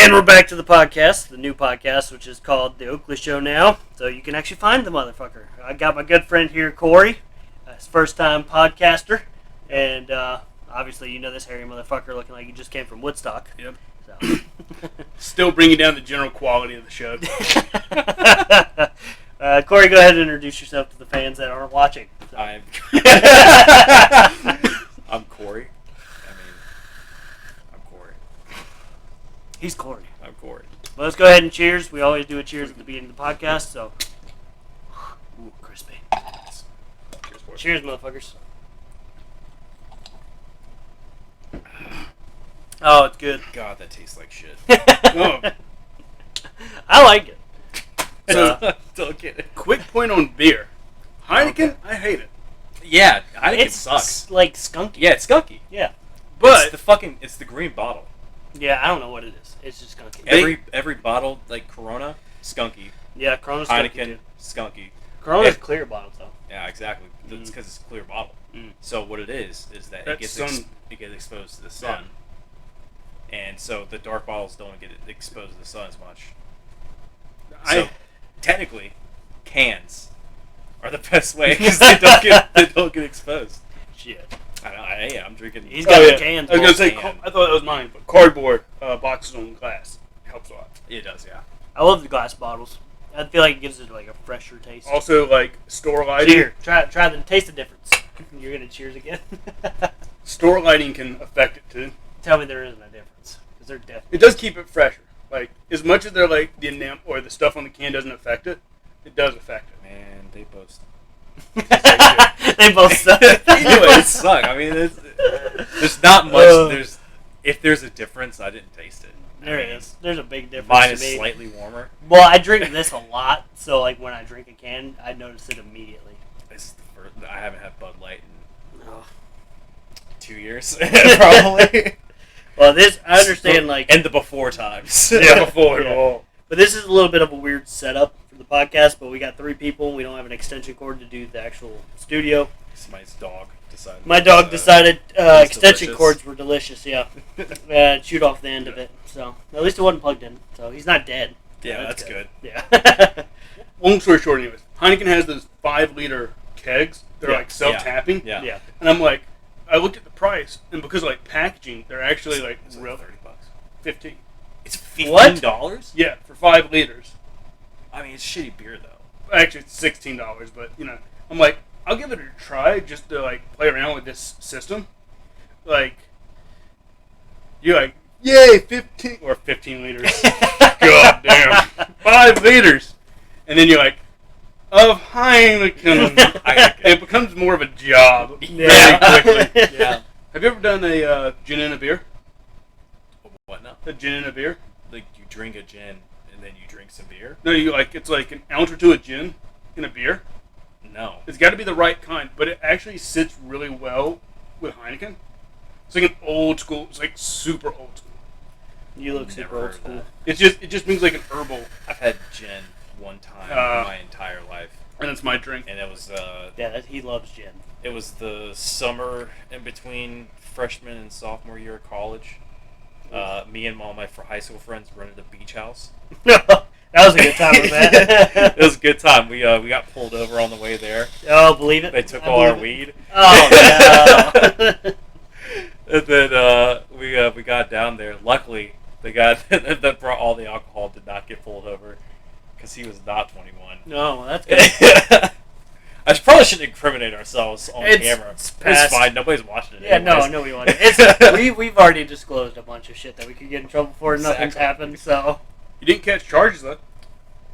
And we're back to the podcast, the new podcast, which is called The Oakley Show now. So you can actually find the motherfucker. I got my good friend here, Corey, his first-time podcaster. And obviously you know this hairy motherfucker looking like he just came from Woodstock. Yep. So. Still bringing down the general quality of the show. Corey, go ahead and introduce yourself to the fans that aren't watching. So. I'm Corey. He's Corey. I'm Corey. Well, let's go ahead and cheers. We always do a cheers at the beginning of the podcast, so. Ooh, crispy. Cheers, motherfuckers. Oh, it's good. God, that tastes like shit. Oh. I like it. So, don't get it. quick point on beer. Heineken, I hate it. Yeah, Heineken It's sucks. like skunky. Yeah, it's skunky. Yeah. But It's the green bottle. Yeah, I don't know what it is. It's just skunky. Every bottle, like Corona, skunky. Yeah, Corona's skunky Heineken, too. skunky. Corona's clear bottles though. Yeah, exactly. It's because it's a clear bottle. Mm. So what it is that it That's gets it gets exposed to the sun, and so the dark bottles don't get exposed to the sun as much. So technically, cans are the best way because they don't get exposed. Shit. I'm drinking. He's got the cans. I was going to say, can. I thought that was mine, but cardboard boxes on glass helps a lot. It does, yeah. I love the glass bottles. I feel like it gives it like a fresher taste. Also, like, store lighting. Cheers. Try the taste the difference. You're gonna cheers again. Store lighting can affect it, too. Tell me there isn't a difference, because they're definitely. It does keep it fresher. Like, as much as they're like, the enamel or the stuff on the can doesn't affect it, it does affect it. Man, they both. They both suck. Anyway, it suck. I mean, there's not much. If there's a difference, I didn't taste it. There it is. There's a big difference. Mine to is me. slightly warmer. Well, I drink this a lot, so like when I drink a can, I notice it immediately. This is the first. I haven't had Bud Light in 2 years, probably. Well, this I understand like and the before times. Yeah, before. Yeah. Oh. But this is a little bit of a weird setup for the podcast, but we got 3 people. We don't have an extension cord to do the actual studio. Somebody's dog decided. My dog decided extension delicious. cords were delicious, yeah. Chewed off the end of it. So at least it wasn't plugged in. So he's not dead. Yeah, that's good. Yeah. Long story short, anyways, Heineken has those 5-liter kegs. They're like self-tapping. Yeah. Yeah. And I'm like, I looked at the price, and because of like packaging, they're actually like It's real $30. 15. It's $15. Yeah, for 5 liters. I mean, it's shitty beer though. Actually, it's $16, but you know, I'm like, I'll give it a try just to like play around with this system. Like, you're like, yay, 15 or 15 liters. God damn, 5 liters, and then you're like, of Heineken. It becomes more of a job very quickly. Yeah. Have you ever done a gin and a beer? What now? A gin and a beer? Like you drink a gin and then you drink some beer? No, you like it's like an ounce or two of gin in a beer. No. It's got to be the right kind, but it actually sits really well with Heineken. It's like an old school. It's like super old school. You look Never super heard old of school. that. It just means like an herbal, I've had gin one time in my entire life, and it's my drink. and it was Yeah, he loves gin. it was the summer in between freshman and sophomore year of college. Me and all my high school friends rented a beach house. That was a good time with that. It was a good time. We got pulled over on the way there. Oh, believe it. They took I all our believe it. weed. Oh no. And then we got down there. Luckily, the guy that brought all the alcohol did not get pulled over because he was not 21. No, well, that's good. I probably shouldn't incriminate ourselves on It's camera. past- It's fine. Nobody's watching it. Yeah, no, anyways. no, we want it. We've already disclosed a bunch of shit that we could get in trouble for. And nothing's Exactly. happened, so. You didn't catch charges though,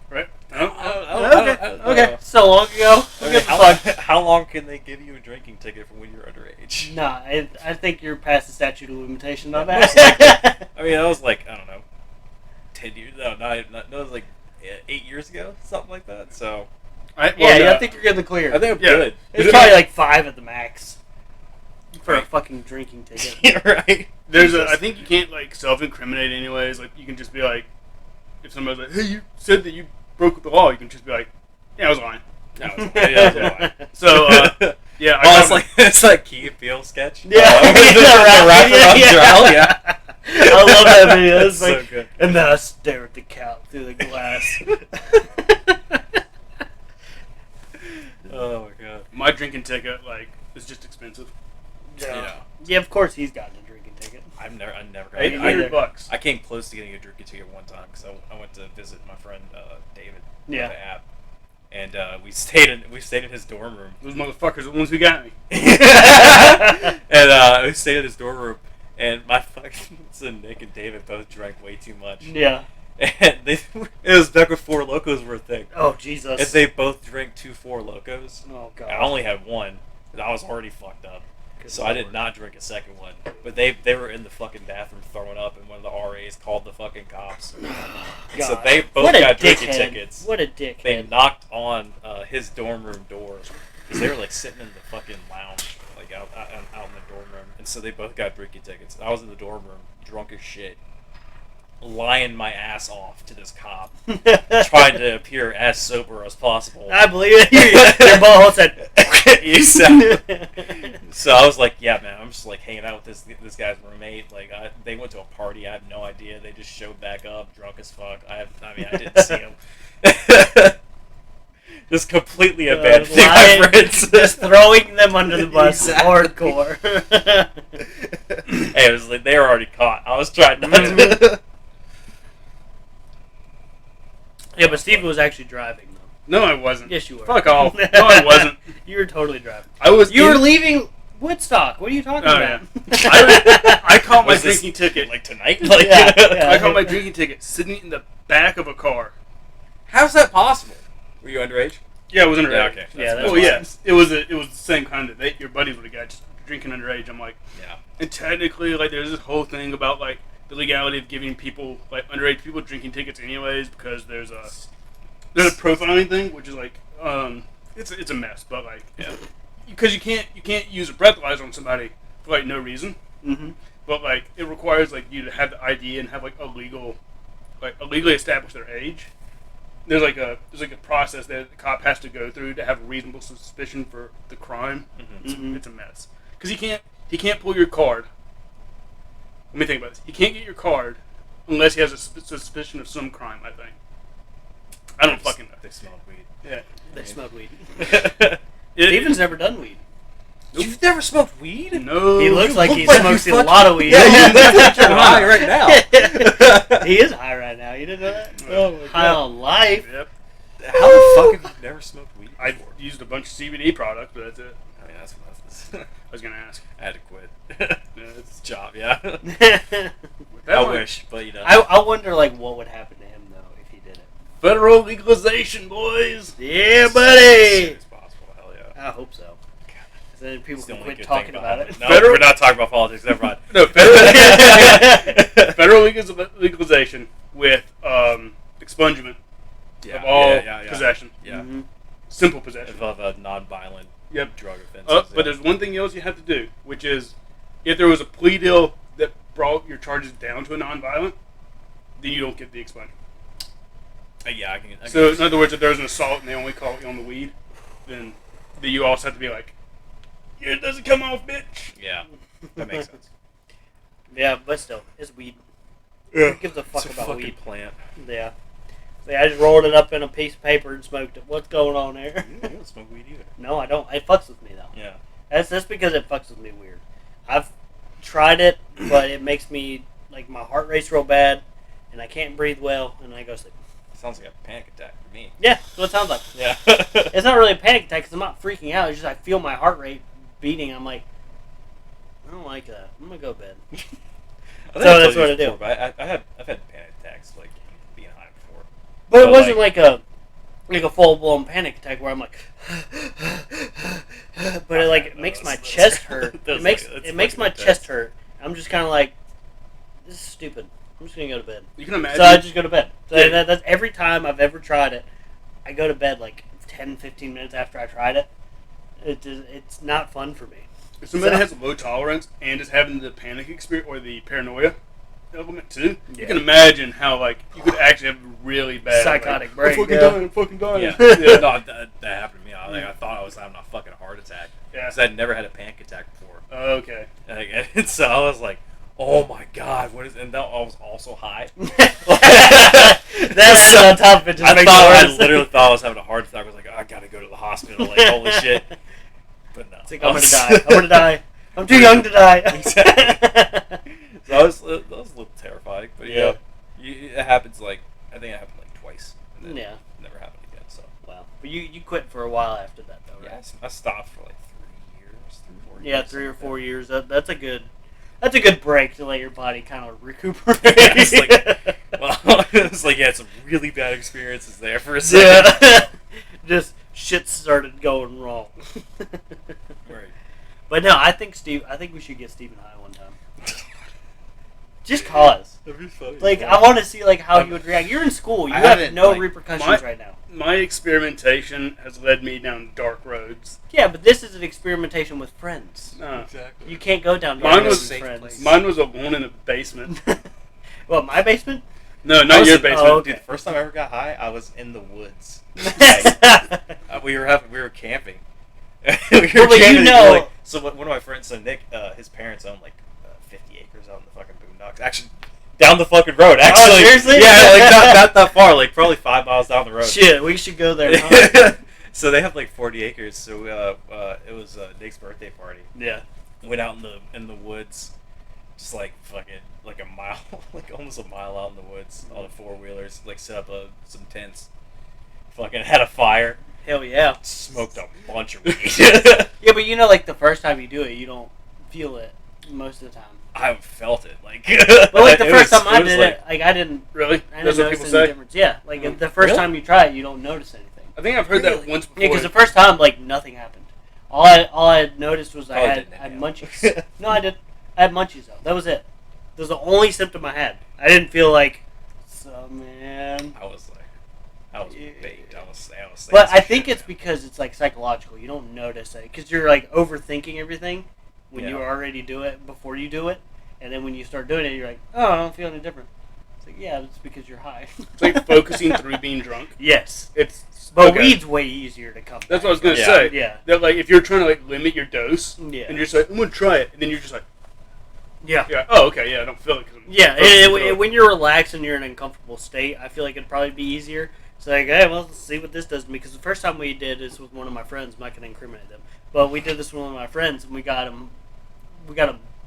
right? No? Okay. So long ago. I mean, We'll get the fuck. how long can they give you a drinking ticket from when you're underage? Nah, I think you're past the statute of limitation on that. I mean, that was like, I don't know, 10 years. No, it was like 8 years ago, something like that. So I think you're in the clear. I think I'm Yeah. good. It's probably like 5 at the max for a fucking drinking ticket. Yeah, right. I think you can't like self-incriminate anyways. Like you can just be like, if somebody's like, hey, you said that you broke the law, you can just be like, yeah, I was lying. No, that's a lie. So yeah, It's like Key and Peele sketch. Yeah. The rapper on Jarrell, yeah. I love that video. It's so like, good. and then I stare at the cow through the glass. Oh my god. My drinking ticket is just expensive. Yeah. Yeah, of course he's gotten a drinking ticket. I never got $800. I came close to getting a drinking ticket one time because I went to visit my friend David with Yeah. the app, and we stayed in his dorm room. Those motherfuckers are the ones who got me. And we stayed in his dorm room, and my fucking so Nick and David both drank way too much. Yeah. And it was back when Four Locos were a thing. Oh Jesus. And they both drank 2 Four Locos. Oh god. I only had one, and I was already fucked up. Good So I did lord. not drink a second one. But they were in the fucking bathroom throwing up, and one of the RAs called the fucking cops. And so God. they both What a got drinking dickhead. tickets. What a dickhead. They knocked on his dorm room door because they were like sitting in the fucking lounge, like out in the dorm room. And so they both got drinking tickets. I was in the dorm room, drunk as shit, lying my ass off to this cop, trying to appear as sober as possible. I believe it. Your butthole said. Exactly. So I was like, yeah, man, I'm just like hanging out with this guy's roommate. Like, they went to a party. I had no idea. They just showed back up, drunk as fuck. I didn't see him. Just completely abandoning my friends. Just throwing them under the bus. Exactly. Hardcore. Hey, it was like they were already caught. I was trying not to. Yeah, but Steve was actually driving, though. No, I wasn't. Yes, you were. Fuck off. No, I wasn't. You were totally driving. You were leaving Woodstock. What are you talking about? I caught my Was this, drinking ticket. like tonight. Like, Yeah. I caught my drinking ticket sitting in the back of a car. How's that possible? Were you underage? Yeah, it was underage. Yeah, okay. Yeah, Well, yes, it was the same kind of. Your buddies would have got just drinking underage. I'm like, Yeah. and technically, there's this whole thing about the legality of giving people underage people drinking tickets anyways because there's a profiling thing, which is it's a mess, but because you can't use a breathalyzer on somebody for no reason. Mm-hmm. But it requires you to have the ID and have a legally establish their age. There's a process that the cop has to go through to have a reasonable suspicion for the crime. Mm-hmm. It's a mess because he can't pull your card. Let me think about this. He can't get your card unless he has a suspicion of some crime. I think. I don't fucking know. They smelled weed. Yeah. They smoke weed. It- Steven's never done weed. You've never smoked weed? No. He looks like look he like smokes you a lot of weed. Yeah, you look like you're high right now. He is high right now. You didn't know that? Oh my High on life. Yep. How the fuck have you never smoked weed I before? used a bunch of CBD products, but that's it. I mean, that's I was gonna ask. I had to quit. Yeah, it's Job, yeah. with that I one, wish, but I wonder what would happen to him though if he did it. Federal legalization, boys. Yeah, As buddy. as possible, hell yeah. I hope so. 'Cause then people It's the can only quit good talking thing about it. No, Federal- we're not talking about politics. Never mind. No, federal legalization with expungement of all possession. Yeah. Mm-hmm. Simple possession. Of a non-violent Yep. drug offenses. But there's one thing else you have to do, which is if there was a plea deal that brought your charges down to a non-violent, then you don't get the expungement. Yeah, I can. So in other words, if there's an assault and they only call you on the weed, then you also have to be like, yeah, it doesn't come off, bitch. Yeah, that makes sense. Yeah, but still, it's weed. Yeah. Who gives a fuck It's a about fucking weed? plant. Yeah. See, I just rolled it up in a piece of paper and smoked it. What's going on there? You don't smoke weed either. No, I don't. It fucks with me though. Yeah. That's because it fucks with me weird. I've tried it, but it makes me my heart rate's real bad, and I can't breathe well, and I go to sleep. Sounds like a panic attack for me. Yeah, that's what it sounds like. Yeah. It's not really a panic attack because I'm not freaking out. It's just I feel my heart rate beating. I'm like, I don't like that. I'm gonna go to bed. I think So I've told that's you what I before, do. But I've had panic attacks being high before. But it But, wasn't like a full blown panic attack where I'm like, but it makes my chest hurt. It makes my chest hurt. I'm just kind of like, this is stupid. I'm just gonna go to bed. You can imagine. So I just go to bed. So Yeah. that's every time I've ever tried it. I go to bed 10, 15 minutes after I tried it. It's not fun for me. If somebody has a low tolerance and is having the panic experience or the paranoia element too, Yeah. you can imagine how you could actually have a really bad Psychotic brain, I'm fucking dying. Yeah. Yeah. No, that happened to me. I thought I was having a fucking heart attack. Yeah. Because I'd never had a panic attack before. Okay. And so I was like, oh my god, what is? And that I was also high. That shit on top of it just makes it I worse. literally thought I was having a heart attack. I was like, I gotta go to the hospital. Like, holy shit. But no. It's like, I'm gonna die. I'm gonna die. I'm too young to die. Exactly. So that was a little terrifying. But yeah, it happens like, I think it happened like twice. And then Yeah. never happened again. So. Wow. But you quit for a while after that, though, right? Yeah, I stopped for like 3 years, 4 years. Yeah, 3 or 4 years. That's a good break to let your body kind of recuperate. It's like, well, it's like, it's some really bad experiences there for a second. Yeah. Just shit started going wrong. Right. But no, I think we should get Stephen high one time. Just cause. That'd be funny. Like, I want to see like how he would react. You're in school. You I have haven't, no like, repercussions right now. My experimentation has led me down dark roads. Yeah, but this is an experimentation with friends. Exactly. You can't go down Mine dark roads was with safe friends. place. Mine was alone in a basement. What, my basement? No, not your basement. Oh, okay. Dude, the first time I ever got high, I was in the woods. We were camping. we were Well, but you camping, know- like, so one of my friends, so Nick, his parents own like 50 acres out in the fucking boondocks. Actually, down the fucking road. Actually, seriously? Yeah, like not that far. Like probably 5 miles down the road. Shit, we should go there. Huh? So they have like 40 acres. So it was Nick's birthday party. Yeah. Went out in the woods, just like fucking like a mile, like almost a mile out in the woods on the 4-wheelers. Like set up some tents. Fucking had a fire. Hell yeah. Smoked a bunch of weed. Yeah, but you know, like the first time you do it, you don't feel it most of the time. I felt it like. But like the it first was- time I was did like- it, like I didn't Really? notice That's what any people say? difference. Yeah, like Mm. the first Really? time you try it, you don't notice anything. I think I've heard that once before. Yeah, because the first time, like nothing happened. All I noticed was I Probably had didn't inhale. munchies. No, I did. I had munchies though. That was it. That was the only symptom I had. I didn't feel like, so man. I was Yeah. baked. I was saying But some I think shit, it's man. because it's like psychological. You don't notice it because you're like overthinking everything when you Yeah. already do it before you do it, and then when you start doing it, you're like, oh, I don't feel any different. It's like, yeah, it's because you're high. It's like focusing through being drunk. Yes, It's but okay. weed's way easier to come. That's what I was gonna Yeah. say. Yeah. That like if you're trying to like limit your dose, Yeah. and you're just like I'm gonna try it, and then you're just like, Yeah. yeah, oh okay, yeah, I don't feel it. 'Cause I'm Yeah, focusing through it. when you're relaxed and you're in an uncomfortable state, I feel like it'd probably be easier. It's like, hey, well, let's see what this does to me. Because the first time we did this with one of my friends, I'm not going to incriminate them, but we did this with one of my friends, and we got him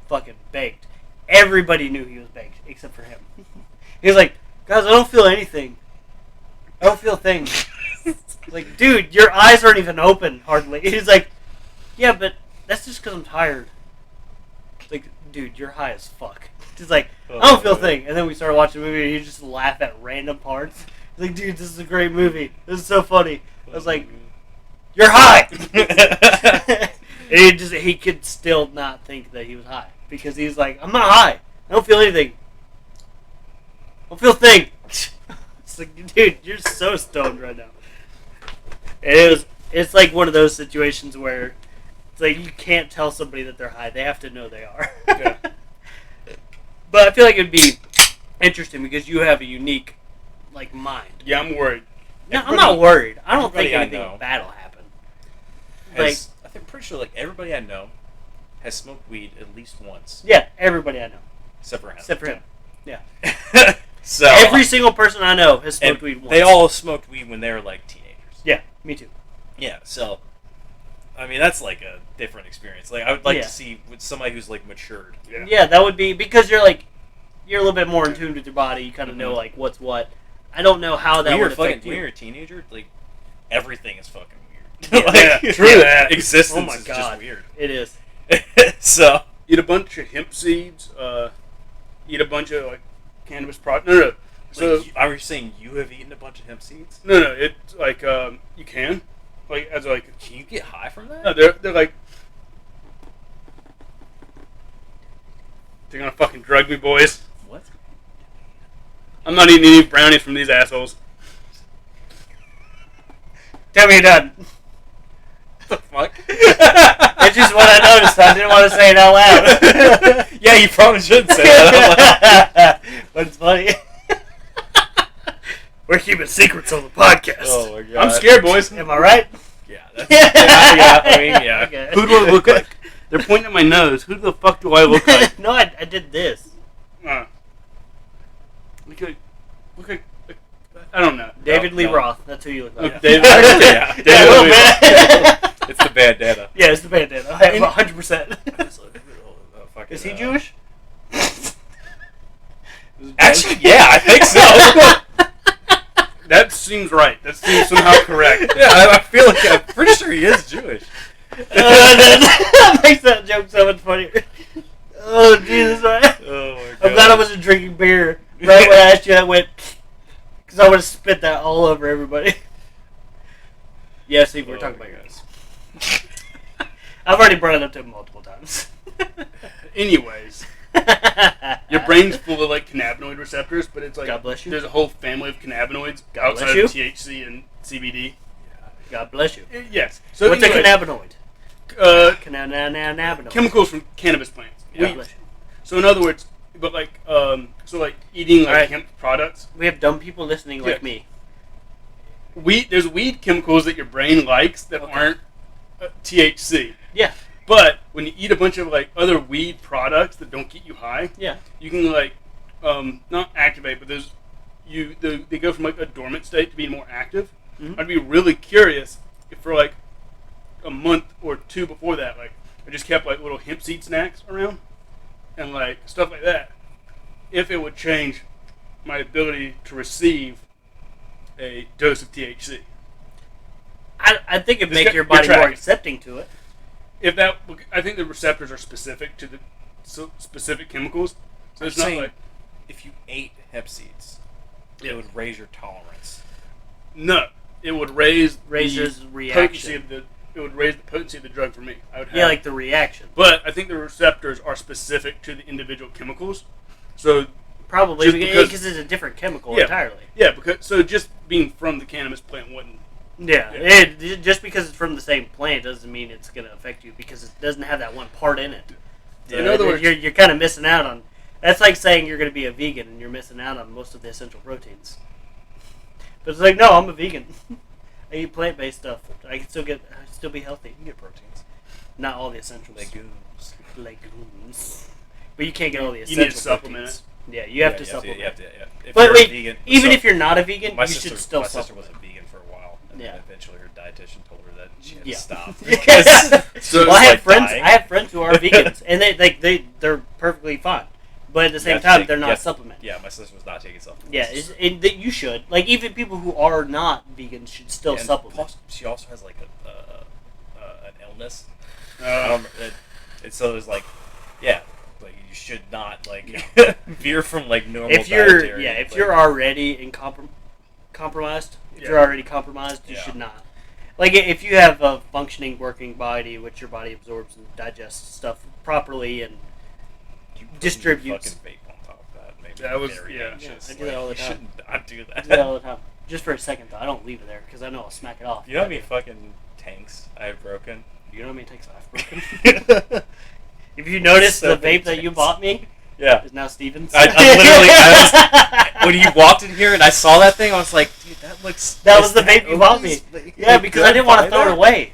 fucking baked. Everybody knew he was baked, except for him. He was like, guys, I don't feel anything. I don't feel things. Like, dude, your eyes aren't even open, hardly. He's like, yeah, but that's just because I'm tired. It's like, dude, you're high as fuck. He's like, I don't feel a thing. And then we started watching the movie, and he just laughed at random parts. He's like, dude, this is a great movie. This is so funny. I was like, you're high! And he could still not think that he was high. Because he's like, I'm not high. I don't feel anything. I don't feel a thing. It's like, dude, you're so stoned right now. And it's like one of those situations where it's like you can't tell somebody that they're high. They have to know they are. Yeah. But I feel like it'd be interesting because you have a unique, like, mind. Yeah, I'm worried. No, I'm not worried. I don't think everybody I anything know bad will happen. I think pretty sure like everybody I know has smoked weed at least once, Yeah, everybody I know. except for him. Except for him. Yeah. So Every single person I know has and smoked weed once. they all smoked weed when they were like teenagers. Yeah, me too. Yeah, so I mean that's like a different experience. Like I would like Yeah. to see with somebody who's like matured. Yeah, that would be because you're a little bit more in tune with your body. You kind of know like what's what. I don't know how that When you're would affect when you. you're a teenager, like everything is fucking weird. Yeah, yeah, true that. Existence Oh my is God. just weird. It is. So Eat a bunch of hemp seeds. Eat a bunch of like cannabis products. No. So like, are you saying you have eaten a bunch of hemp seeds? no, it's like you can, like as like Can you get high from that? no, they're like they're gonna fucking drug me, boys. What? I'm not eating any brownies from these assholes. Tell me you're done. The fuck? It's just what I noticed. I didn't want to say it out loud. Yeah, you probably should say that. But it's funny. We're keeping secrets on the podcast. Oh my god. I'm scared, boys. Am I right? Yeah, that's, yeah, I mean, yeah. Okay. Who do I look like? They're pointing at my nose. Who the fuck do I look like? No, I did this. Look like I don't know. David Lee no. Roth. That's who you look like. David, Yeah. David Yeah, a little Lee bit. It's the bandana. Yeah, it's the bandana. I am 100%. Is he Jewish? Actually, yeah, I think so. That seems right. That seems somehow correct. Yeah, I feel like I'm pretty sure he is Jewish. That makes that joke so much funnier. Oh, Jesus, right? Oh my god. I'm glad I wasn't drinking beer right when I asked you that went, because I would have spit that all over everybody. Yeah, Steve, we're talking about my yours. I've already brought it up to him multiple times. Anyways, your brain's full of like cannabinoid receptors, but it's like God bless you. there's a whole family of cannabinoids God outside bless of THC and CBD. God bless you. Yes. So What's anyway, a cannabinoid? Cannabinoid. chemicals from cannabis plants. God Weed. bless you. So in other words, but like so like eating like Alright. hemp products. We have dumb people listening like Yeah. me. There's weed chemicals that your brain likes that Okay. aren't THC. Yeah. But when you eat a bunch of like other weed products that don't get you high, Yeah. you can like not activate, but they go from like a dormant state to being more active. Mhm. I'd be really curious if for like a month or two before that, like I just kept like little hemp seed snacks around and like stuff like that, if it would change my ability to receive a dose of THC. I think it'd Just make get your your body more track. accepting to it. I think the receptors are specific to the specific chemicals, so I'm it's not saying like if you ate hemp seeds, Yeah. it would raise your tolerance. no, it would raise Raises the reaction. potency of the. It would raise the potency of the drug for me. I would have. Yeah, like the reaction. But I think the receptors are specific to the individual chemicals. So Probably Just because because- it's a different chemical Yeah. entirely. yeah, because so just being from the cannabis plant wouldn't. Yeah, Yeah. just because it's from the same plant doesn't mean it's going to affect you because it doesn't have that one part in it. So In other words- you're kind of missing out on. That's like saying you're going to be a vegan and you're missing out on most of the essential proteins. But it's like, no, I'm a vegan. I eat plant-based stuff. I can still be healthy. You can get proteins. Not all the essentials. Legumes. But you can't get all the You essential need to supplement proteins. Yeah, you have to You supplement. have to, If But you're wait, a vegan, even so if you're not a vegan, my you sister, should still my sister supplement. was a vegan for a while, and Yeah. then eventually her dietitian told her that she had Yeah. to stop. So Well, I it's have like friends. dying. I have friends who are vegans, and they're perfectly fine. But at the same have to time, take- they're you not have- supplementing. Yeah, my sister was not taking supplements. Yeah, that you should. Like even people who are not vegans should still And supplement. plus, she also has like an illness. I uh, don't remember, and so it was like, yeah, like you should not like veer from like normal. If you're dietary, if like- you're already compromised, if Yeah. you're already compromised, you Yeah. should not. Like if you have a functioning, working body, which your body absorbs and digests stuff properly, and you put distributes. fucking vape on top of that. Maybe That was- very yeah. anxious. Yeah, I do that all the you time. should not do that. I do that all the time. Just for a second though, I don't leave it there because I know I'll smack it off. You know how many fucking tanks I have broken? You know how many takes I've broken? If you notice, So the many vape that you takes. bought me Yeah. is now Steven's. When you walked in here and I saw that thing, I was like, dude, that looks. That is was the that vape you bought me. Oakley's? Yeah, because I didn't want to buy throw it that? away.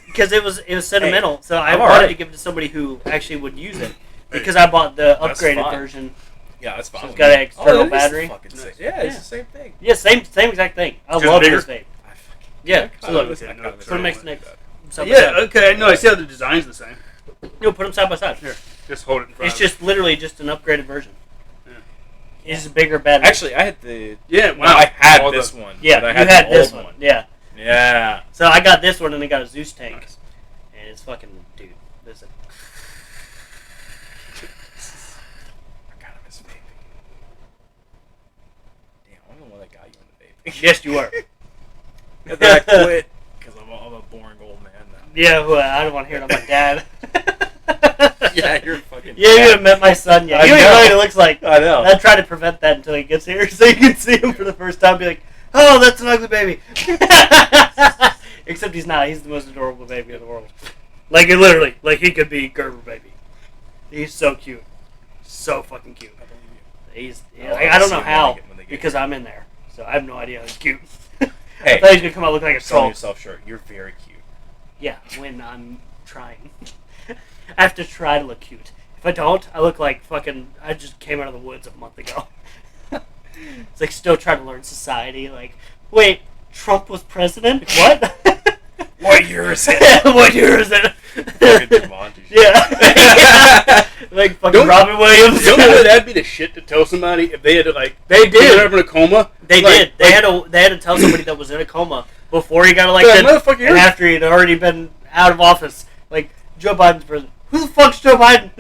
Because it was sentimental, so I I'm wanted alright. to give it to somebody who actually would use it. Because I bought the That's upgraded fine. version. Yeah, that's fine. So it's got an external that is battery. fucking sick. Nice. Yeah, Yeah. it's the same thing. Yeah, same exact thing. I Just love bigger? this vape. I fucking, Yeah, so I look, was- okay, I no, kinda put them don't next like to next. that. Side by yeah, side. okay. No, I see how the design's the same. You'll put them side by side. Here, just hold it in front It's of just literally just an upgraded version. Yeah. It's a bigger battery. Actually, I had the. Yeah, No, I had All this the- one. yeah, but I you had had the this old one. Yeah. Yeah. So I got this one and I got a Zeus tank. Nice. And it's fucking, dude, listen. I kind of miss vaping. Damn, I'm the one that got you into vaping. Yes, you are. And then I quit because I'm a boring old man now. Yeah, well, I don't want to hear it on my dad. Yeah, you're fucking. Yeah, you haven't met my son yet. I You don't even know. know what he looks like. I know. I try to prevent that until he gets here, so you can see him for the first time. And be like, "Oh, that's an ugly baby." Except he's not. He's the most adorable baby in the world. Like literally, like he could be Gerber baby. He's so cute, so fucking cute. I believe you. He's. Oh, I don't see know him how when they get because here. I'm in there, so I have no idea how he's cute. Hey, I thought he was gonna come out looking like a selling troll. yourself short. You're very cute. Yeah, when I'm trying. I have to try to look cute. If I don't, I look like fucking. I just came out of the woods a month ago. It's like still trying to learn society. Like, wait, Trump was president? What? What year is it? What year is it? Fucking Jumanji shit. Yeah. Like fucking Robin Williams. Don't you know that'd be the shit to tell somebody if they had to like They put did. them in a coma? They Like- did. They had to tell somebody that was in a coma before he got elected, motherfucker, and after he'd already been out of office. Like Joe Biden's president. Who the fuck's Joe Biden?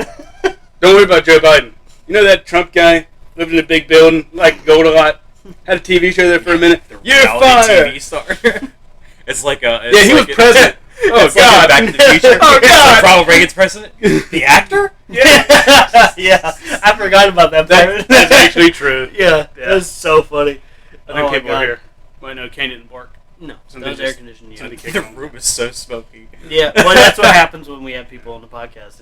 Don't worry about Joe Biden. You know that Trump guy lived in a big building, like gold a lot, had a TV show there for a minute. The You're reality fired. TV star. It's like a. Yeah, he was president. Oh It's God! like Back to the Future. Oh God! Ronald Reagan's president. The actor. Yeah, I forgot about that part. That's actually true. Yeah, Yeah. that's so funny. I think Oh, people God. are here. Well, no, Kane didn't bark. No, Something that was just- air conditioning. something Yeah. kicked The room is so smoky. Yeah, well, that's what happens when we have people on the podcast.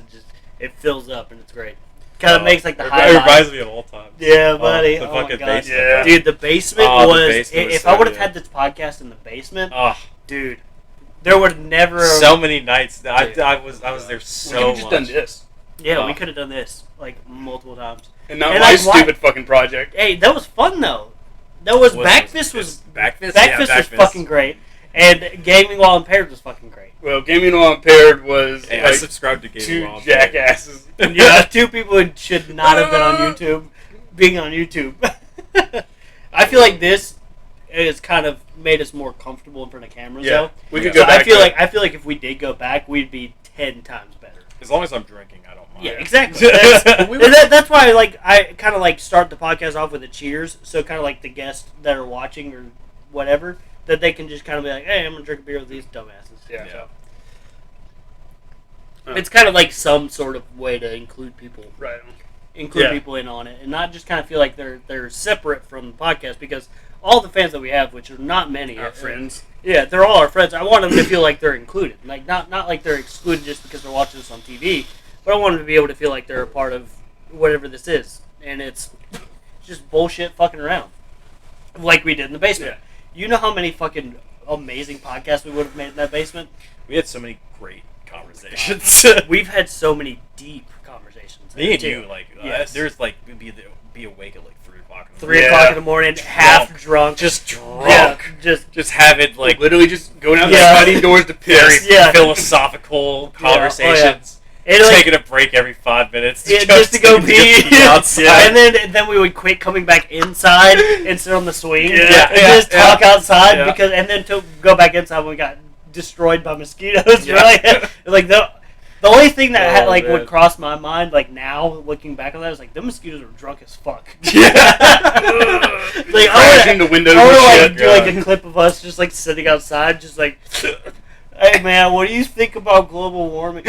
It fills up and it's great. Kind of makes like the high. It reminds me of old times. Yeah, buddy. The Oh my fucking God. basement. Yeah. Dude, the basement Oh, the was. basement was If so I would have good. had this podcast in the basement, Oh, dude, there would never. so many nights. I was there We so could have just much. done this. Yeah, we Oh. could have done this like multiple times. And not And my like, why- stupid fucking project. Hey, that was fun though. That was Backfist was Backfist. Backfist was fucking great, and Gaming While Impaired was fucking great. Well, Gaming While Impaired was Hey, I like subscribed to Gaming two While Impaired. jackasses. Yeah, two people who should not have been on YouTube, being on YouTube. I feel like this has kind of made us more comfortable in front of cameras, Yeah, though. we could So go back. I feel like if we did go back, we'd be 10 times better. As long as I'm drinking, I don't mind. Yeah, exactly. That's why I kind of like start the podcast off with a cheers, so kind of like the guests that are watching or whatever, that they can just kind of be like, hey, I'm gonna drink a beer with these dumbasses. Yeah. Yeah. It's kind of like some sort of way to include people. Right. Include Yeah. people in on it, and not just kind of feel like they're separate from the podcast, because all the fans that we have, which are not many, Our friends. yeah, they're all our friends. I want them to feel like they're included, like not like they're excluded just because they're watching us on TV, but I want them to be able to feel like they're a part of whatever this is, and it's just bullshit fucking around, like we did in the basement. Yeah. You know how many fucking amazing podcasts we would have made in that basement? We had so many great conversations. We've had so many deep conversations. Me and too. you, like, Yes. there's like we'd be awake at like 3 o'clock. In the 3 morning. o'clock in the morning, half drunk. just drunk, Yeah, just having like Literally just going out Yeah. and sliding doors to very piss. Yeah. philosophical Yeah. Oh, yeah. conversations. and like, Taking a break every 5 minutes yeah, just to go pee. outside. And then we would quit coming back inside and sit on the swing. Yeah, and yeah, just talk outside yeah. because, and then to go back inside when we got destroyed by mosquitoes. Yeah. Right? Like the only thing that had, Oh, like man. would cross my mind, like now looking back on that, is like the mosquitoes were drunk as fuck. Yeah. Like Crashing the windows I and would shit. like do like a clip of us just like sitting outside, just like, hey man, what do you think about global warming?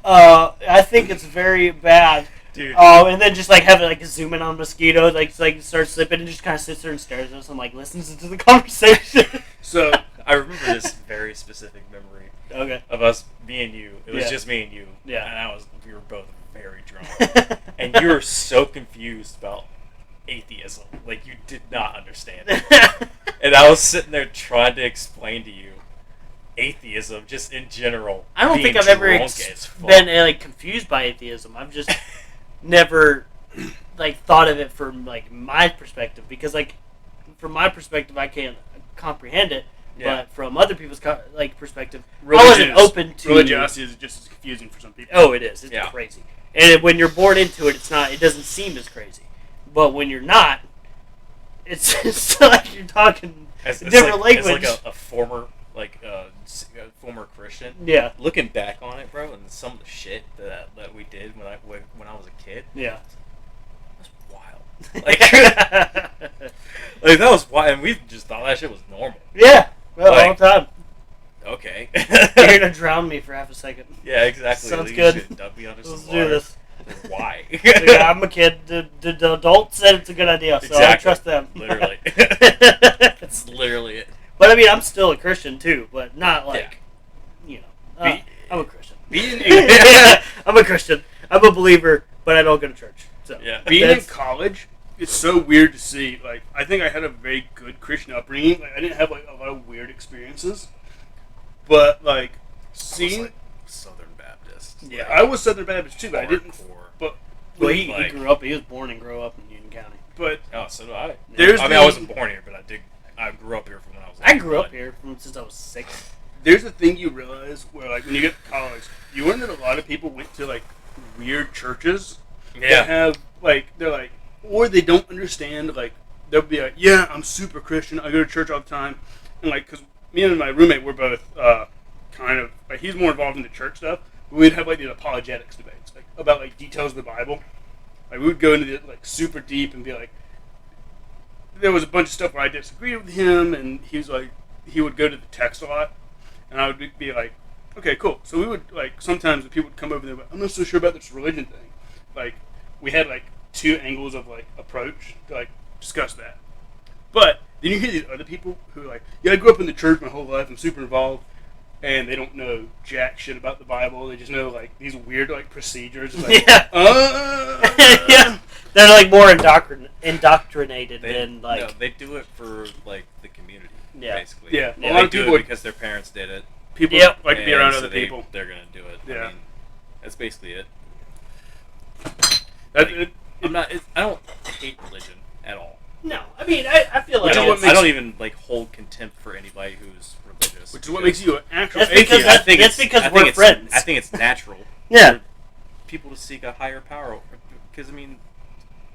I think it's very bad. Dude. And then just like have it like zoom in on mosquitoes, like start slipping and just kind of sits there and stares at us and like listens to the conversation. So I remember this very specific memory Okay. of us, me and you. It was Yeah. just me and you. Yeah. And we were both very drunk. And you were so confused about atheism. Like, you did not understand it. And I was sitting there trying to explain to you atheism, just in general. I don't being think I've ever drunk as fuck. been like confused by atheism. I've just never like thought of it from like my perspective, because like from my perspective I can't comprehend it, Yeah. but from other people's perspective, I religion wasn't is- open to religiosity is just as confusing for some people. Oh, it is. It's Yeah. crazy. And when you're born into it, it's not. It doesn't seem as crazy. But when you're not, it's like you're talking As, a different like, language. As like a former, a former Christian. Yeah, Looking back on it, bro, and some of the shit that we did when I was a kid, yeah. was wild. Like, like that was wild, and we just thought that shit was normal. Yeah. Well, all Like- the time. Okay. You're gonna drown me for half a second. Yeah, exactly. Sounds You good. should dump me under Let's some do water. this. Why? Yeah, I'm a kid. The adult said it's a good idea, so I Exactly. trust them. Literally. But That's literally it. I mean, I'm still a Christian too, but not like, you know, I'm a Christian. Being I'm a Christian. I'm a believer, but I don't go to church. So Yeah. being in that's- college, it's so weird to see. Like, I think I had a very good Christian upbringing. Like, I didn't have like a lot of weird experiences, but like Almost seeing like Southern Baptist. Yeah, I was Southern Baptist too, but I didn't. hardcore. But Well, he like- grew up. He was born and grew up in Union County. but Oh, so do I. There's I mean, the- I wasn't born here, but I grew up here from when I was. I like, grew up one. here since I was 6. there's a thing you realize where, like, when you get to college, you learn that a lot of people went to like weird churches that Yeah. have like they're like, or they don't understand. Like, they'll be like, "Yeah, I'm super Christian. I go to church all the time," and like, because me and my roommate were both kind of like he's more involved in the church stuff. But we'd have like these apologetics debates, like about like details of the Bible. Like we would go into the like super deep and be like, there was a bunch of stuff where I disagreed with him, and he was like, he would go to the text a lot, and I would be like, okay, cool. So we would like sometimes when people would come over and they'd be like, I'm not so sure about this religion thing. Like we had like 2 angles of like approach to like discuss that. But then you hear these other people who are like, yeah, I grew up in the church my whole life. I'm super involved. And they don't know jack shit about the Bible. They just know like these weird like procedures. It's like, Yeah. Yeah. They're like more indoctrinated than like. No, they do it for like the community. Yeah. Basically. Yeah, Yeah, a lot they of do people it would- because their parents did it. people Yep. like to be and around so other people. They're gonna do it. Yeah. I mean, that's basically it. That, I don't hate religion at all. No, I mean I feel like Which is I what don't, makes- I don't even like hold contempt for anybody who's religious. which is what makes you an actual That's because atheist. that's- it's- because I think we're it's- friends. I think it's natural. Yeah. For people to seek a higher power, because I mean,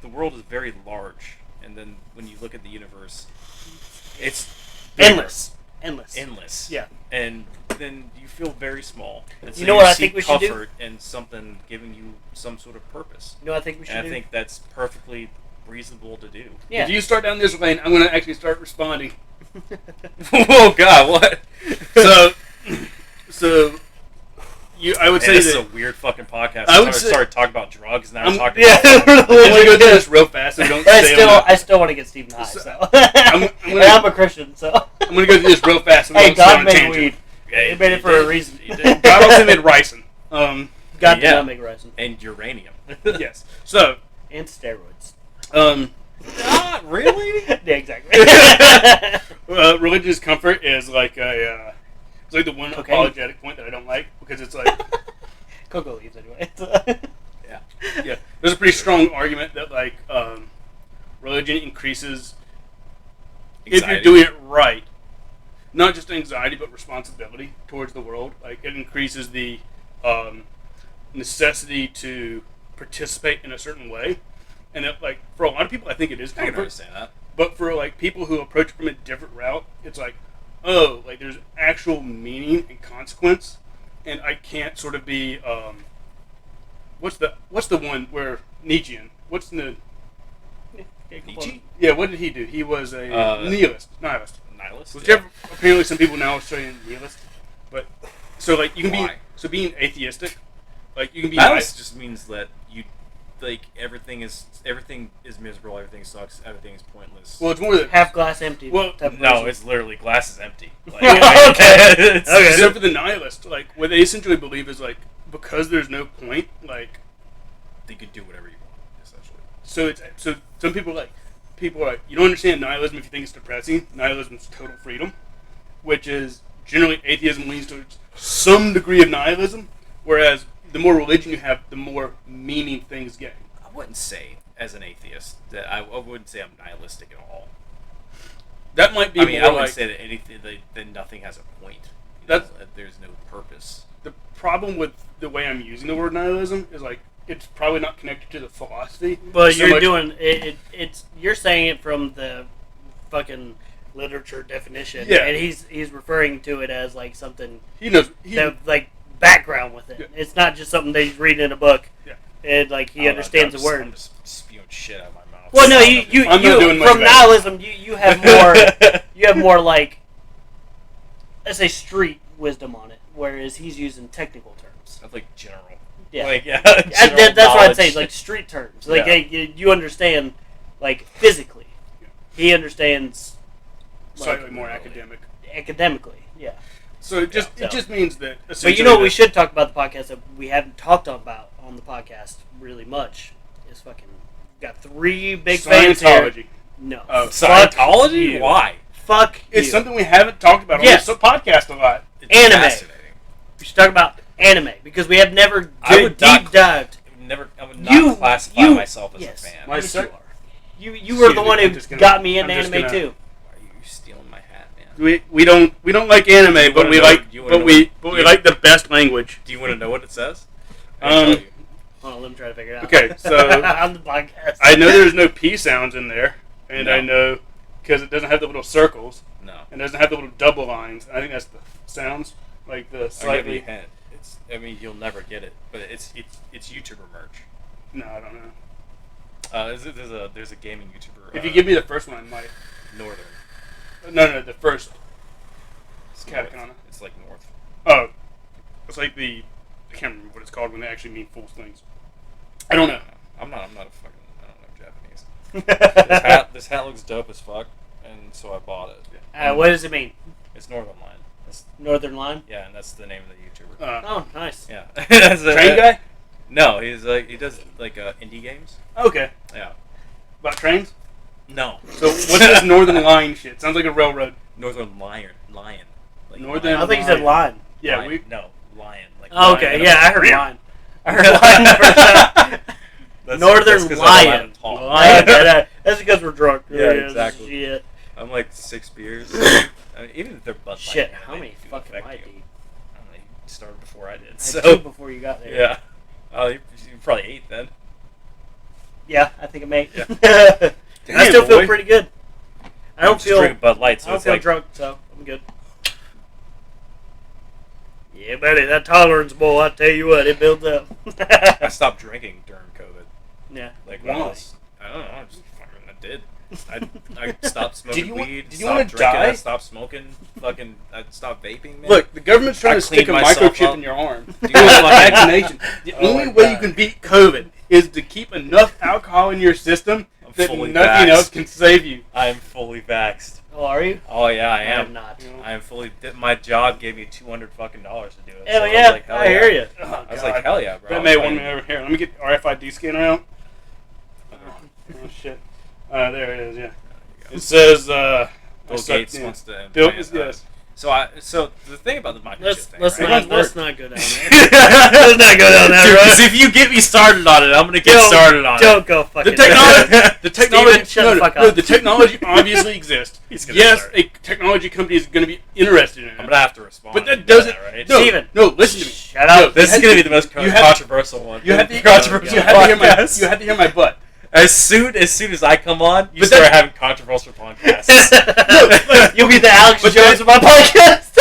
the world is very large, and then when you look at the universe, it's bigger, endless. Yeah. and then you feel very small. And so You know what I seek think we should do? comfort in something giving you some sort of purpose, You know what I think we should and I do? think that's perfectly reasonable to do. Yeah. If you start down this lane, I'm going to actually start responding. Oh God, what? So I would Hey, say this is a that weird fucking podcast. I would I say- started talking about drugs, and now I'm- we're talking Yeah. about. I'm going to go through this real fast. So don't But stay on I still want to get Stephen high. So- So I'm and gonna- I'm a Christian, so I'm going to go through this real fast. So we hey, don't stay on God a made tangent. weed. Yeah, He made it for a reason. He did. God also made ricin. God did Yeah. not make ricin. And uranium. Yes. So, And steroids. Not really. Yeah, exactly. religious comfort is like it's like the one Cocaine. apologetic point that I don't like because it's like Cocoa leaves anyway. yeah, there's a pretty strong argument that like religion increases if you're Anxiety. doing it right, not just anxiety but responsibility towards the world. Like it increases the necessity to participate in a certain way, and that like for a lot of people, I think it is I can comfort. understand that. But for like people who approach it from a different route, it's like, oh, like there's actual meaning and consequence, and I can't sort of be what's the one where Nietzschean? What's the Nietzsche? yeah? What did he do? He was a nihilist. Nihilist. Whichever apparently some people now are saying nihilist, but so like you can Why? be so being atheistic, like you can be Nihilist just means that you like everything is miserable, everything sucks, everything is pointless. well, it's more that Half glass empty. Well, type of no, person. it's literally glass is empty. Like, Okay. it's- Okay. except for the nihilist, like what they essentially believe is like because there's no point, like. You can do whatever you want, essentially. So some people are like you don't understand nihilism if you think it's depressing. Nihilism is total freedom, which is generally atheism leans towards some degree of nihilism, whereas the more religion you have, the more meaning things get. I wouldn't say, as an atheist, that I wouldn't say I'm nihilistic at all. That might be I mean, more I wouldn't like say that anything that nothing has a point. That's- That there's no purpose. the problem with the way I'm using the word nihilism is like it's probably not connected to the philosophy. But so you're much- doing it. It's you're saying it from the fucking literature definition, Yeah. and he's referring to it as like something he knows that like background with it. Yeah. It's not just something that he's reading in a book. Yeah. And like he I don't know, understands I'm the word. I'm just spewing shit out of my mouth. Well, no, you I'm not doing much from better. nihilism, you have more you have more like let's say street wisdom on it, whereas he's using technical terms. Of like general. Yeah. Like, yeah. That's general what I'd knowledge. say, like street terms. Like Yeah. you understand, like physically. Yeah. He understands slightly like, more academic. academically. Yeah. So it just Yeah. it just means that. But you know what we should talk about the podcast that we haven't talked about on the podcast really much is fucking got 3 big fans here. Scientology. No. Oh. Fuck Scientology? you. Why? Fuck It's you. something we haven't talked about on Yes. this podcast a lot. It's Anime. fascinating. We should talk about anime because we have never I would deep dived. I would not classify myself as a fan. Yes, you are. You were the one who got me into anime too. Are you stealing my hat, man? We don't like anime, but we like like the best language. Do you want to know what it says? Hold on, let me try to figure it out. Okay, so on the podcast, I know there's no P sounds in there, and I know because it doesn't have the little circles. No. And it doesn't have the little double lines. I think that's the sounds, like the slightly. I mean, you'll never get it, but it's YouTuber merch. No, I don't know. There's a gaming YouTuber. If you give me the first one, I might. Northern. No, the first. It's katakana. It's like north. Oh, it's like I can't remember what it's called when they actually mean full slings. I don't know. I'm not a fucking. I don't know Japanese. This hat looks dope as fuck, and so I bought it. What does it mean? It's Northern Line. Northern Line? Yeah, and that's the name of the YouTuber. Oh, nice. Yeah. Train guy? No, he does like indie games. Okay. Yeah. About trains? No. So what's this Northern Line shit? Sounds like a railroad. Northern Lion. Like Northern. I think you said line. Yeah, lion. Lion. Like oh, okay, lion. yeah, I heard line. I heard line the first time. Northern Lion. That's because we're drunk. Yeah, exactly. Shit. I'm like 6 beers. I mean, even if they're Bud Light. Shit, how many fucking am I deep? I don't know, you started before I did. I had So 2 before you got there. yeah. Oh, you probably 8 then. Yeah, I think I'm 8. Yeah. I still feel pretty good. I don't feel drink Bud Light, so I don't it's feel like drunk, so I'm good. Yeah, buddy, that tolerance bowl, I tell you what, it builds up. I stopped drinking during COVID. Yeah. Like Why? I don't know. I did. I stopped smoking weed. Did you stopped want to drinking. die? I stopped smoking. I stopped vaping. Man. Look, the government's trying to stick a myself microchip up. in your arm. Dude, Vaccination. The Oh only my way God. you can beat COVID is to keep enough alcohol in your system that fully nothing vaxxed. else can save you. I am fully vaxxed. Oh, are you? Oh yeah, I I'm am. not. I am fully. My job gave me $200 fucking to do it. Hell so yeah, I was like, hell I yeah. hear you. Oh, I was like, hell yeah, bro. That may want me over here. Let me get RFID scanner out. Oh shit. There it is. Yeah. It says. Bill Gates wants to. Bill, implant yes. So the thing about the microchip thing, Let's right? not go down there. Let's not go down that Dude, road. 'cause if you get me started on it, I'm gonna get started on Don't go fucking. The technology. Steven, shut the fuck up. No, the technology obviously exists. He's gonna Yes, start. a technology company is going to be interested in it. I'm gonna have to respond. But that to doesn't. right? No, Steven. no, listen to me. Shut up. No, This is gonna be the most you have- controversial one. You have to. Controversial You have to hear my. podcast. You have to hear my butt. As soon as I come on, you But start that- having controversial podcasts. You'll be the Alex But Jones of my podcast.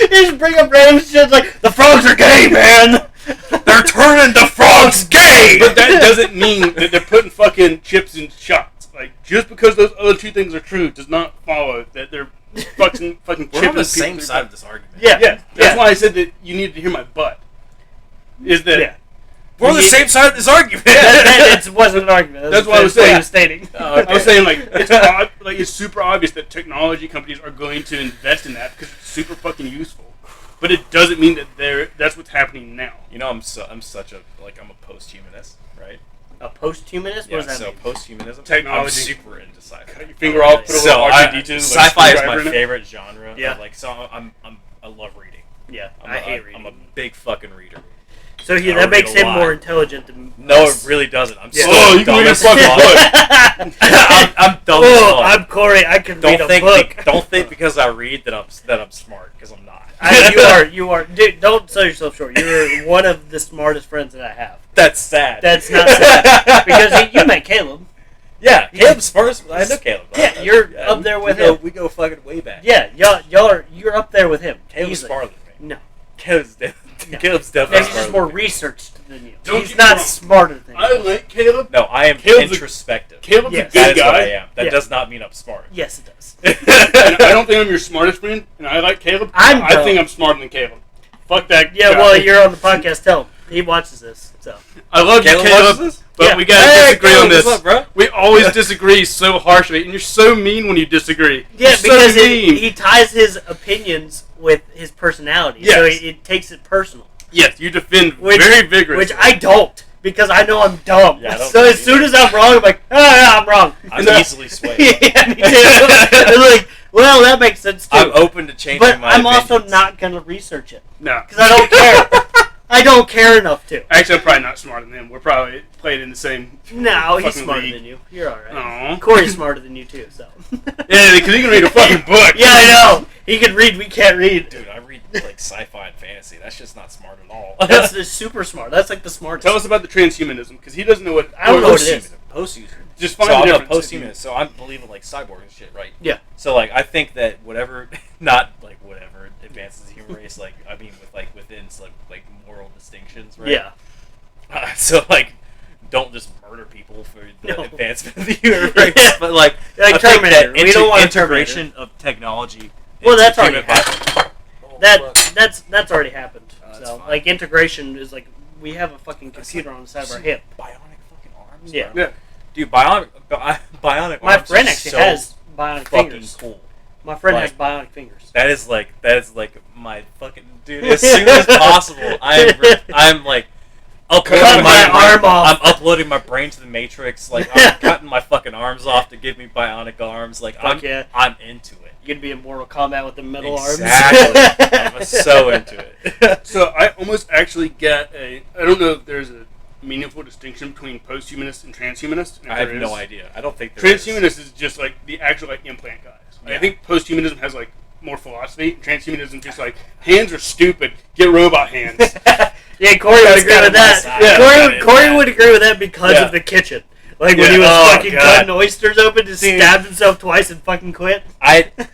You just bring up random shit like the frogs are gay, man. They're turning the frogs gay. But that doesn't mean that they're putting fucking chips in shots. Like just because those other two things are true does not follow that they're fucking We're chipping on the same people side of this argument. Yeah. Yeah, that's why I said that you needed to hear my butt. Is that? Yeah. We're on the same side of this argument. It wasn't an argument. That's what I was what saying. was stating. I was saying like it's super obvious that technology companies are going to invest in that because it's super fucking useful. But it doesn't mean that that's what's happening now. You know, I'm such a I'm a post-humanist, right? A post-humanist? Yeah, What does that so mean? post-humanism. Technology. I'm super into sci-fi. Cut your finger off, put a So little R2D2 sci-fi is my screwdriver in it. favorite genre. Yeah. I love reading. Yeah, I hate reading. I'm a big fucking reader. So I that makes read a him lot. more intelligent than No, us. it really doesn't. I'm Yeah. so Oh, you can dumb read a as fucking fuck. book. I'm dumb as Oh, fuck. I'm Corey. I can read a book. Don't think because I read that I'm smart, because I'm not. You are. Dude, don't sell yourself short. You're one of the smartest friends that I have. That's sad. That's not sad. Because you met Caleb. Yeah, Caleb's first. I know Caleb. Yeah, you're up there with him. We go fucking way back. Yeah, you're up there with him. Caleb's Easily. smarter than me. No. Caleb's No. Caleb's No, definitely he's just smarter more than me. researched than you. Don't He's get not me wrong. smarter than I you. like Caleb. No, I am Caleb's a- introspective. Caleb's Yes. a That good is what I guy. am. That Yeah. does not mean I'm smart. Yes, it does. And I don't think I'm your smartest friend, and I like Caleb. I'm I dumb. think I'm smarter than Caleb. Fuck that. Yeah, guy. well, you're on the podcast. Tell him. He watches this, so. I love you, Caleb Caleb, watches this? but Yeah. we gotta Hey, disagree Caleb, on this. what's up, bro? We always disagree so harshly, and you're so mean when you disagree. Yeah, You're so because mean. he ties his opinions with his personality, so Yes. it takes it personal. Yes, you defend Which- very vigorously. Which I don't, because I know I'm dumb. Yeah, I don't So as believe soon it. as I'm wrong, I'm like, oh yeah, I'm wrong. I'm No. easily swayed. Yeah, me too. I'm like, well, that makes sense too. I'm open to changing But my I'm also opinions. not gonna research it No. because I don't care. I don't care enough to. Actually, I'm probably not smarter than him. We're probably playing in the same. No, he's fucking smarter league. than you. You're all right. Aw. Corey's smarter than you too. So. Yeah, because he can read a fucking book. Yeah, I know. He can read. We can't read. Dude, I read like sci-fi and fantasy. That's just not smart at all. That's the super smart. That's like the smartest. Tell us about the transhumanism, because he doesn't know what. I don't know what it is. Post-human. Just find So the I'm a difference. post-humanist, so I believe in like cyborg and shit, right? Yeah. So like I think that whatever, not like whatever advances the human race, like I mean with like within like moral distinctions, right? Yeah. So like, don't just murder people for the No. advancement of the human race, but like, Like I think Terminator. that We don't want a integration of technology. Well, into that's already human happened. Oh, That's already happened. That's So fine. like integration is like we have a fucking computer on the side of our hip. Bionic fucking arms. Yeah. bro. Yeah. Dude, bionic My arms friend are actually so has bionic fucking fingers. cool. My friend Like- has bionic fingers. That is like my fucking dude. As soon as possible, I'm like uploading Cut my brain- arm off. I'm uploading my brain to the Matrix. Like I'm cutting my fucking arms off to give me bionic arms. Like Fuck yeah. I'm into it. You could be in Mortal Kombat with the metal Exactly. arms. I'm so into it. So I almost actually get a. I don't know if there's a meaningful distinction between post-humanist and transhumanist. and if I have there no is. idea. I don't think there is. Transhumanist is just like the actual like implant guys. Yeah. I think post-humanism has like more philosophy. Transhumanism just like hands are stupid. Get robot hands. Yeah, Corey would That's agree kinda with my that. side. Yeah. Corey would agree with that because Yeah. of the kitchen. Like when Yeah. he was Oh, fucking God. cutting oysters open, just Dude. stabbed himself twice and fucking quit.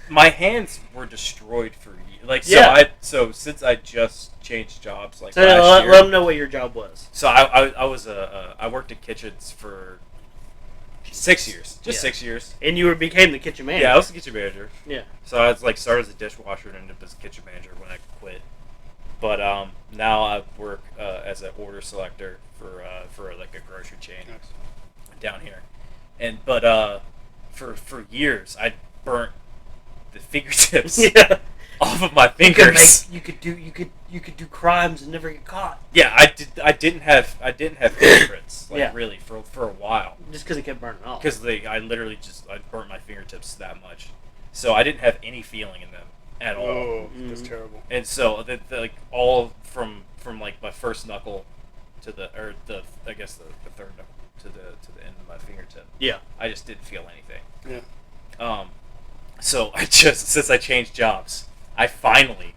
My hands were destroyed for years. Like Yeah. so since I just changed jobs like So last year. let him know what your job was. So I was I worked at kitchens for 6 years, just Yeah. 6 years. And you became the kitchen manager. Yeah, I was the kitchen manager. Yeah. So I was like started as a dishwasher and ended up as a kitchen manager when I quit. But now I work as an order selector for like a grocery chain down here, but for years I burnt the fingertips Yeah. off of my You could, fingers. you could do crimes and never get caught Yeah, I didn't have fingerprints like Yeah. really for a while. just because it kept burning off. Because I literally I burnt my fingertips that much, so I didn't have any feeling in them at all. Oh, that's Mhm. terrible. And so the like all from like my first knuckle to the I guess the third knuckle to the end of my fingertip, Yeah. I just didn't feel anything. Yeah. So I just since I changed jobs, I finally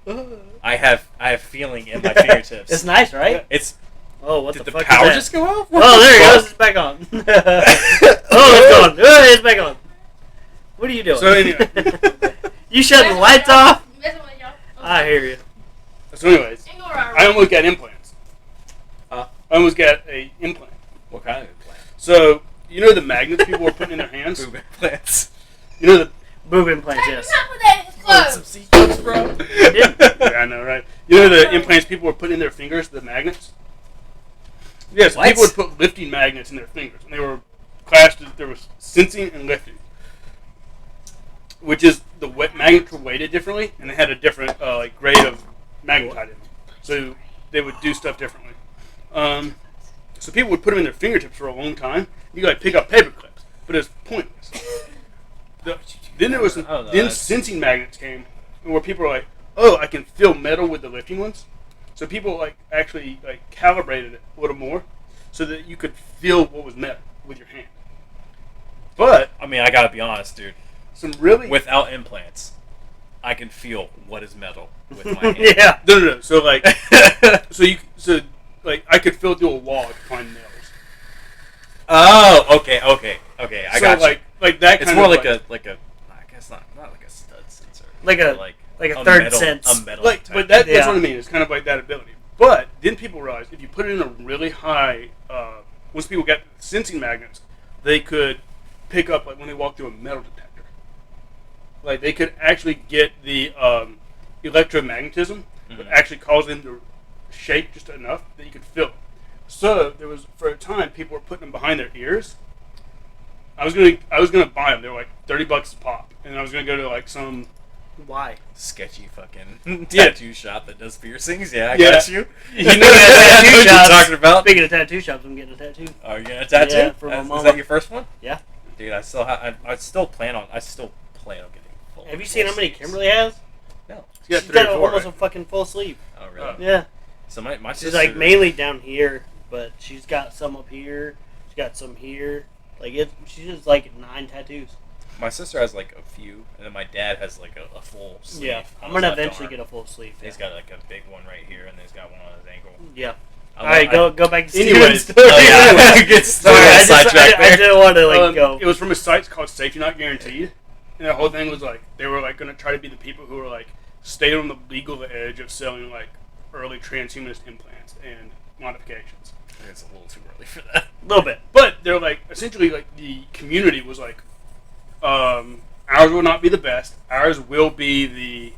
I have feeling in my fingertips. It's nice, right? It's Oh, what did the the fuck power is just that? go off? Oh, there it goes. It's back on. Oh, it's gone. Oh, it's back on. What are you doing? So anyway. You shutting the lights off? I hear you. So anyways, I almost got implants. Huh? I almost got a implant. What kind of implant? So you know the magnets people were putting in their hands. Boob implants. You know the. Boob implants, yes. Some sequence, bro. Yeah. Yeah, I know, right? You know the implants people were putting in their fingers, the magnets. Yes, What? people would put lifting magnets in their fingers, and they were classed as there was sensing and lifting, which is the magnets were weighted differently, and they had a different like grade of magnetite in them, so they would do stuff differently. So people would put them in their fingertips for a long time. You could like pick up paper clips, but it's pointless. Then there was I don't know, then that's- sensing magnets came, where people were like, "Oh, I can feel metal with the lifting ones." So people like actually like calibrated it a little more, so that you could feel what was metal with your hand. But I mean, I gotta be honest, dude. some really Without implants, I can feel what is metal with my hand. Yeah. no. So like so like I could feel through a wall to find nails. Oh, okay. I so got you. like that. It's kind more of like a I guess not like a stud sensor. Like a- but like a third metal, sense. A metal like, type. but that's Yeah. what I mean. It's kind of like that ability. But then people realized if you put it in a really high, once people got sensing magnets, they could pick up like when they walk through a metal detector. Like they could actually get the electromagnetism, but actually cause them to shake just enough that you could feel it. So there was for a time people were putting them behind their ears. I was gonna buy them. They were like $30 a pop, and I was gonna go to like some. Why? sketchy fucking Yeah. tattoo shop that does piercings. Yeah, I Yeah. got you. You know I know that what you're talking about. Speaking of tattoo shops, I'm getting a tattoo. Are you getting a tattoo? Yeah, for my Is mama. that your first one? Yeah. Dude, I still plan on getting full. Have you seen how many Kimberly has? No. Yeah, She's 3 or got 4, almost right? a fucking full sleeve. Oh, really? Yeah. So my She's sister, like mainly down here, but she's got some up here. She's got some here. Like she's just like 9 tattoos. my sister has like a few, and then my dad has like a full sleeve. Yeah, on I'm his gonna left eventually arm. get a full sleeve. He's got like a big one right here, and he's got one on his ankle. Yeah. I All right, go back to Anyways. Steven's story. Oh, yeah. Get Sorry, I didn't want to go. It was from a site called Safety Not Guaranteed, and the whole thing was like they were like going to try to be the people who were like stayed on the legal edge of selling like early transhumanist implants and modifications. I think it's a little too early for that. A little bit. But they're like essentially like the community was like, ours will not be the best. Ours will be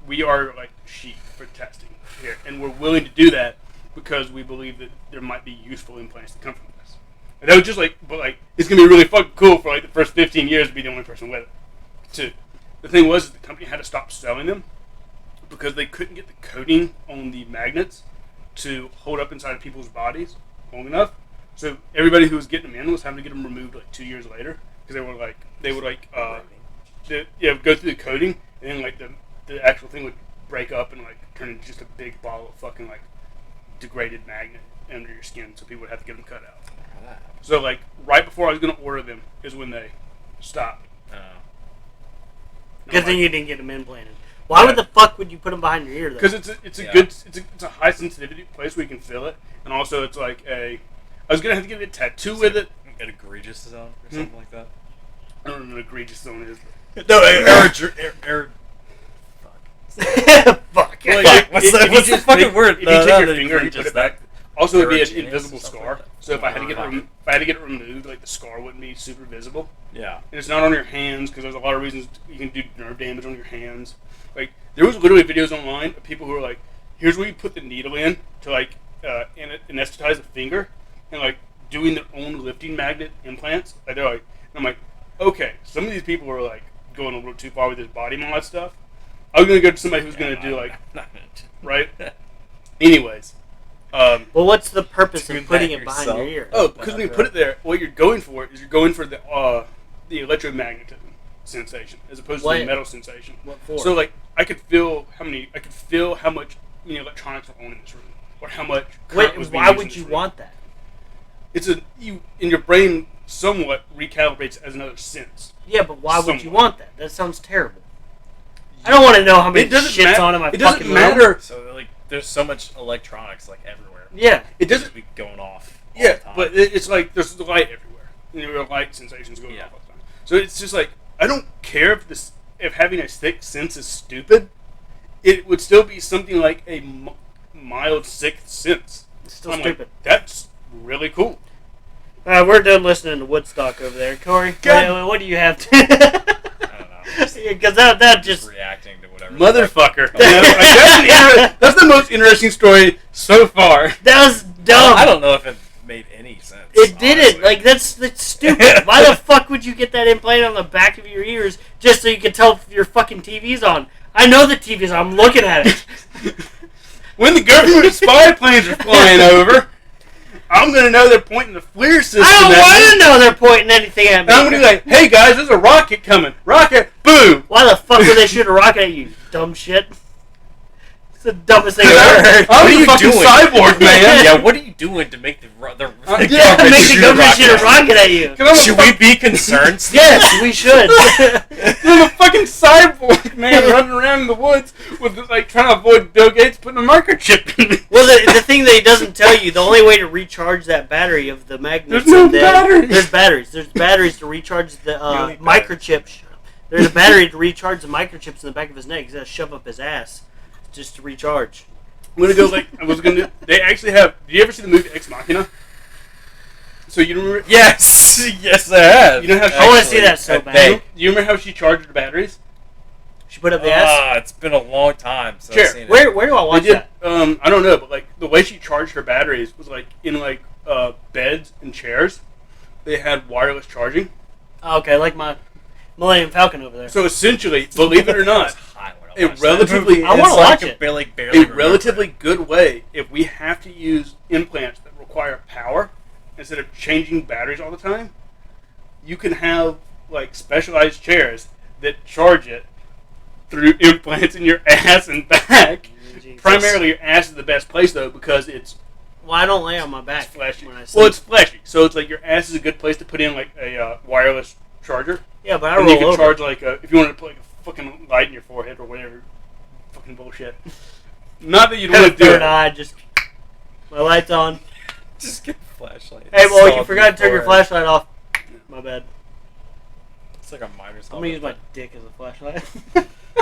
we are like sheep for testing here, and we're willing to do that because we believe that there might be useful implants that come from this. And that was just like, but like it's gonna be really fucking cool for like the first 15 years to be the only person with it. Too. The thing was, the company had to stop selling them because they couldn't get the coating on the magnets to hold up inside of people's bodies long enough. So everybody who was getting them in was having to get them removed like 2 years later because they would go through the coating, and then like the actual thing would break up and like turn into just a big ball of fucking like degraded magnet under your skin. So people would have to get them cut out. So like right before I was gonna order them is when they stopped. Good thing you didn't get them implanted. Why would the fuck would you put them behind your ear though? Because it's a high sensitivity place where you can feel it, and also it's like I was gonna have to get a tattoo with it. An egregious zone or something like that. I don't know what an egregious zone is. No, Fuck. Well, What's the fucking word? If you take your finger and egregious, put it back, also it'd be an Aerogeneous invisible or something scar. like that. So if I had to get it removed, like the scar wouldn't be super visible. Yeah. And it's not on your hands because there's a lot of reasons you can do nerve damage on your hands. Like there was literally videos online of people who were like, "Here's where you put the needle in to like anesthetize a finger," and like doing their own lifting magnet implants. Like they're like, and I'm like, okay, some of these people were like going a little too far with this body mod stuff. I was gonna go to somebody who's gonna do like, right? Anyways. Well, what's the purpose Do of putting that it behind yourself. your ear? Oh, because when you put it there, what you're going for is you're going for the electromagnetism sensation as opposed to the metal sensation. What for? So like I could feel how much electronics are on in this room, or how much. current was being Why used in would this you room. want that? It's in your brain somewhat recalibrates as another sense. Yeah, but why would you Somewhat. want that? That sounds terrible. I don't want to know how many It doesn't shits matter. on in my It fucking doesn't matter. room. So like, there's so much electronics like everywhere. Yeah. It doesn't. Just be going off. All Yeah, the time. but it's like there's the light everywhere. And there are light sensations going off all the time. So it's just like I don't care if having a sixth sense is stupid. It would still be something like a mild sixth sense. It's still I'm stupid. like, that's really cool. We're done listening to Woodstock over there. Corey, what do you have to... I don't know. Because that just... reacting to whatever. Motherfucker. That's the most interesting story so far. That was dumb. I don't know if it made any sense. It didn't. honestly. Like, that's stupid. Why the fuck would you get that implant on the back of your ears just so you can tell if your fucking TV's on? I know the TV's on. I'm looking at it. When the government spy planes are flying over, I'm going to know they're pointing the FLIR system I don't at me. want to know they're pointing anything at And me. I'm going to be like, hey guys, there's a rocket coming. Rocket, boom. Why the fuck would they shoot a rocket at you, dumb shit? It's the dumbest thing I've ever heard. I'm What are the you fucking doing? cyborg, man. Yeah, what are you doing to make the Make government the shoot government rockets? shoot a rocket at you. 'Cause Should we be concerned? Yes, we should. I'm a fucking cyborg, man, running around in the woods with like trying to avoid Bill Gates putting a microchip in me. Well, the thing that he doesn't tell you, the only way to recharge that battery of the magnets... There's no and batteries. There's batteries. There's batteries to recharge the need microchip. There's a battery to recharge the microchips in the back of his neck. He's got to shove up his ass just to recharge. I'm gonna go they actually have. Did you ever see the movie Ex Machina? So you remember? Yes, yes, I have. You know how I want to see that so bad. You remember how she charged the batteries? She put up the ass. It's been a long time since Sure. I've seen it. Where do I watch They did. that? I don't know, but like the way she charged her batteries was like in like beds and chairs. They had wireless charging. Oh, okay, like my Millennium Falcon over there. So essentially, believe it or It was not, high when I a watched that relatively- movie. I wanna It's like watch it. barely a remember relatively it. good way if we have to use implants that require power instead of changing batteries all the time. You can have like specialized chairs that charge it through implants in your ass and back. Jesus. Primarily, your ass is the best place though because it's Well, I don't lay on my back. It's flashy. When I sleep. Well, it's flashy, so it's like your ass is a good place to put in like a wireless charger. Yeah, but I And roll you can over. charge like if you wanted to put like a fucking light in your forehead or whatever, fucking bullshit. Not that you'd want to do Third it. eye, just my light's on. Just get a flashlight. Hey, boy, you Installed forgot to turn your before. flashlight off. My bad. It's like a miner's I'm gonna use my dick as a flashlight.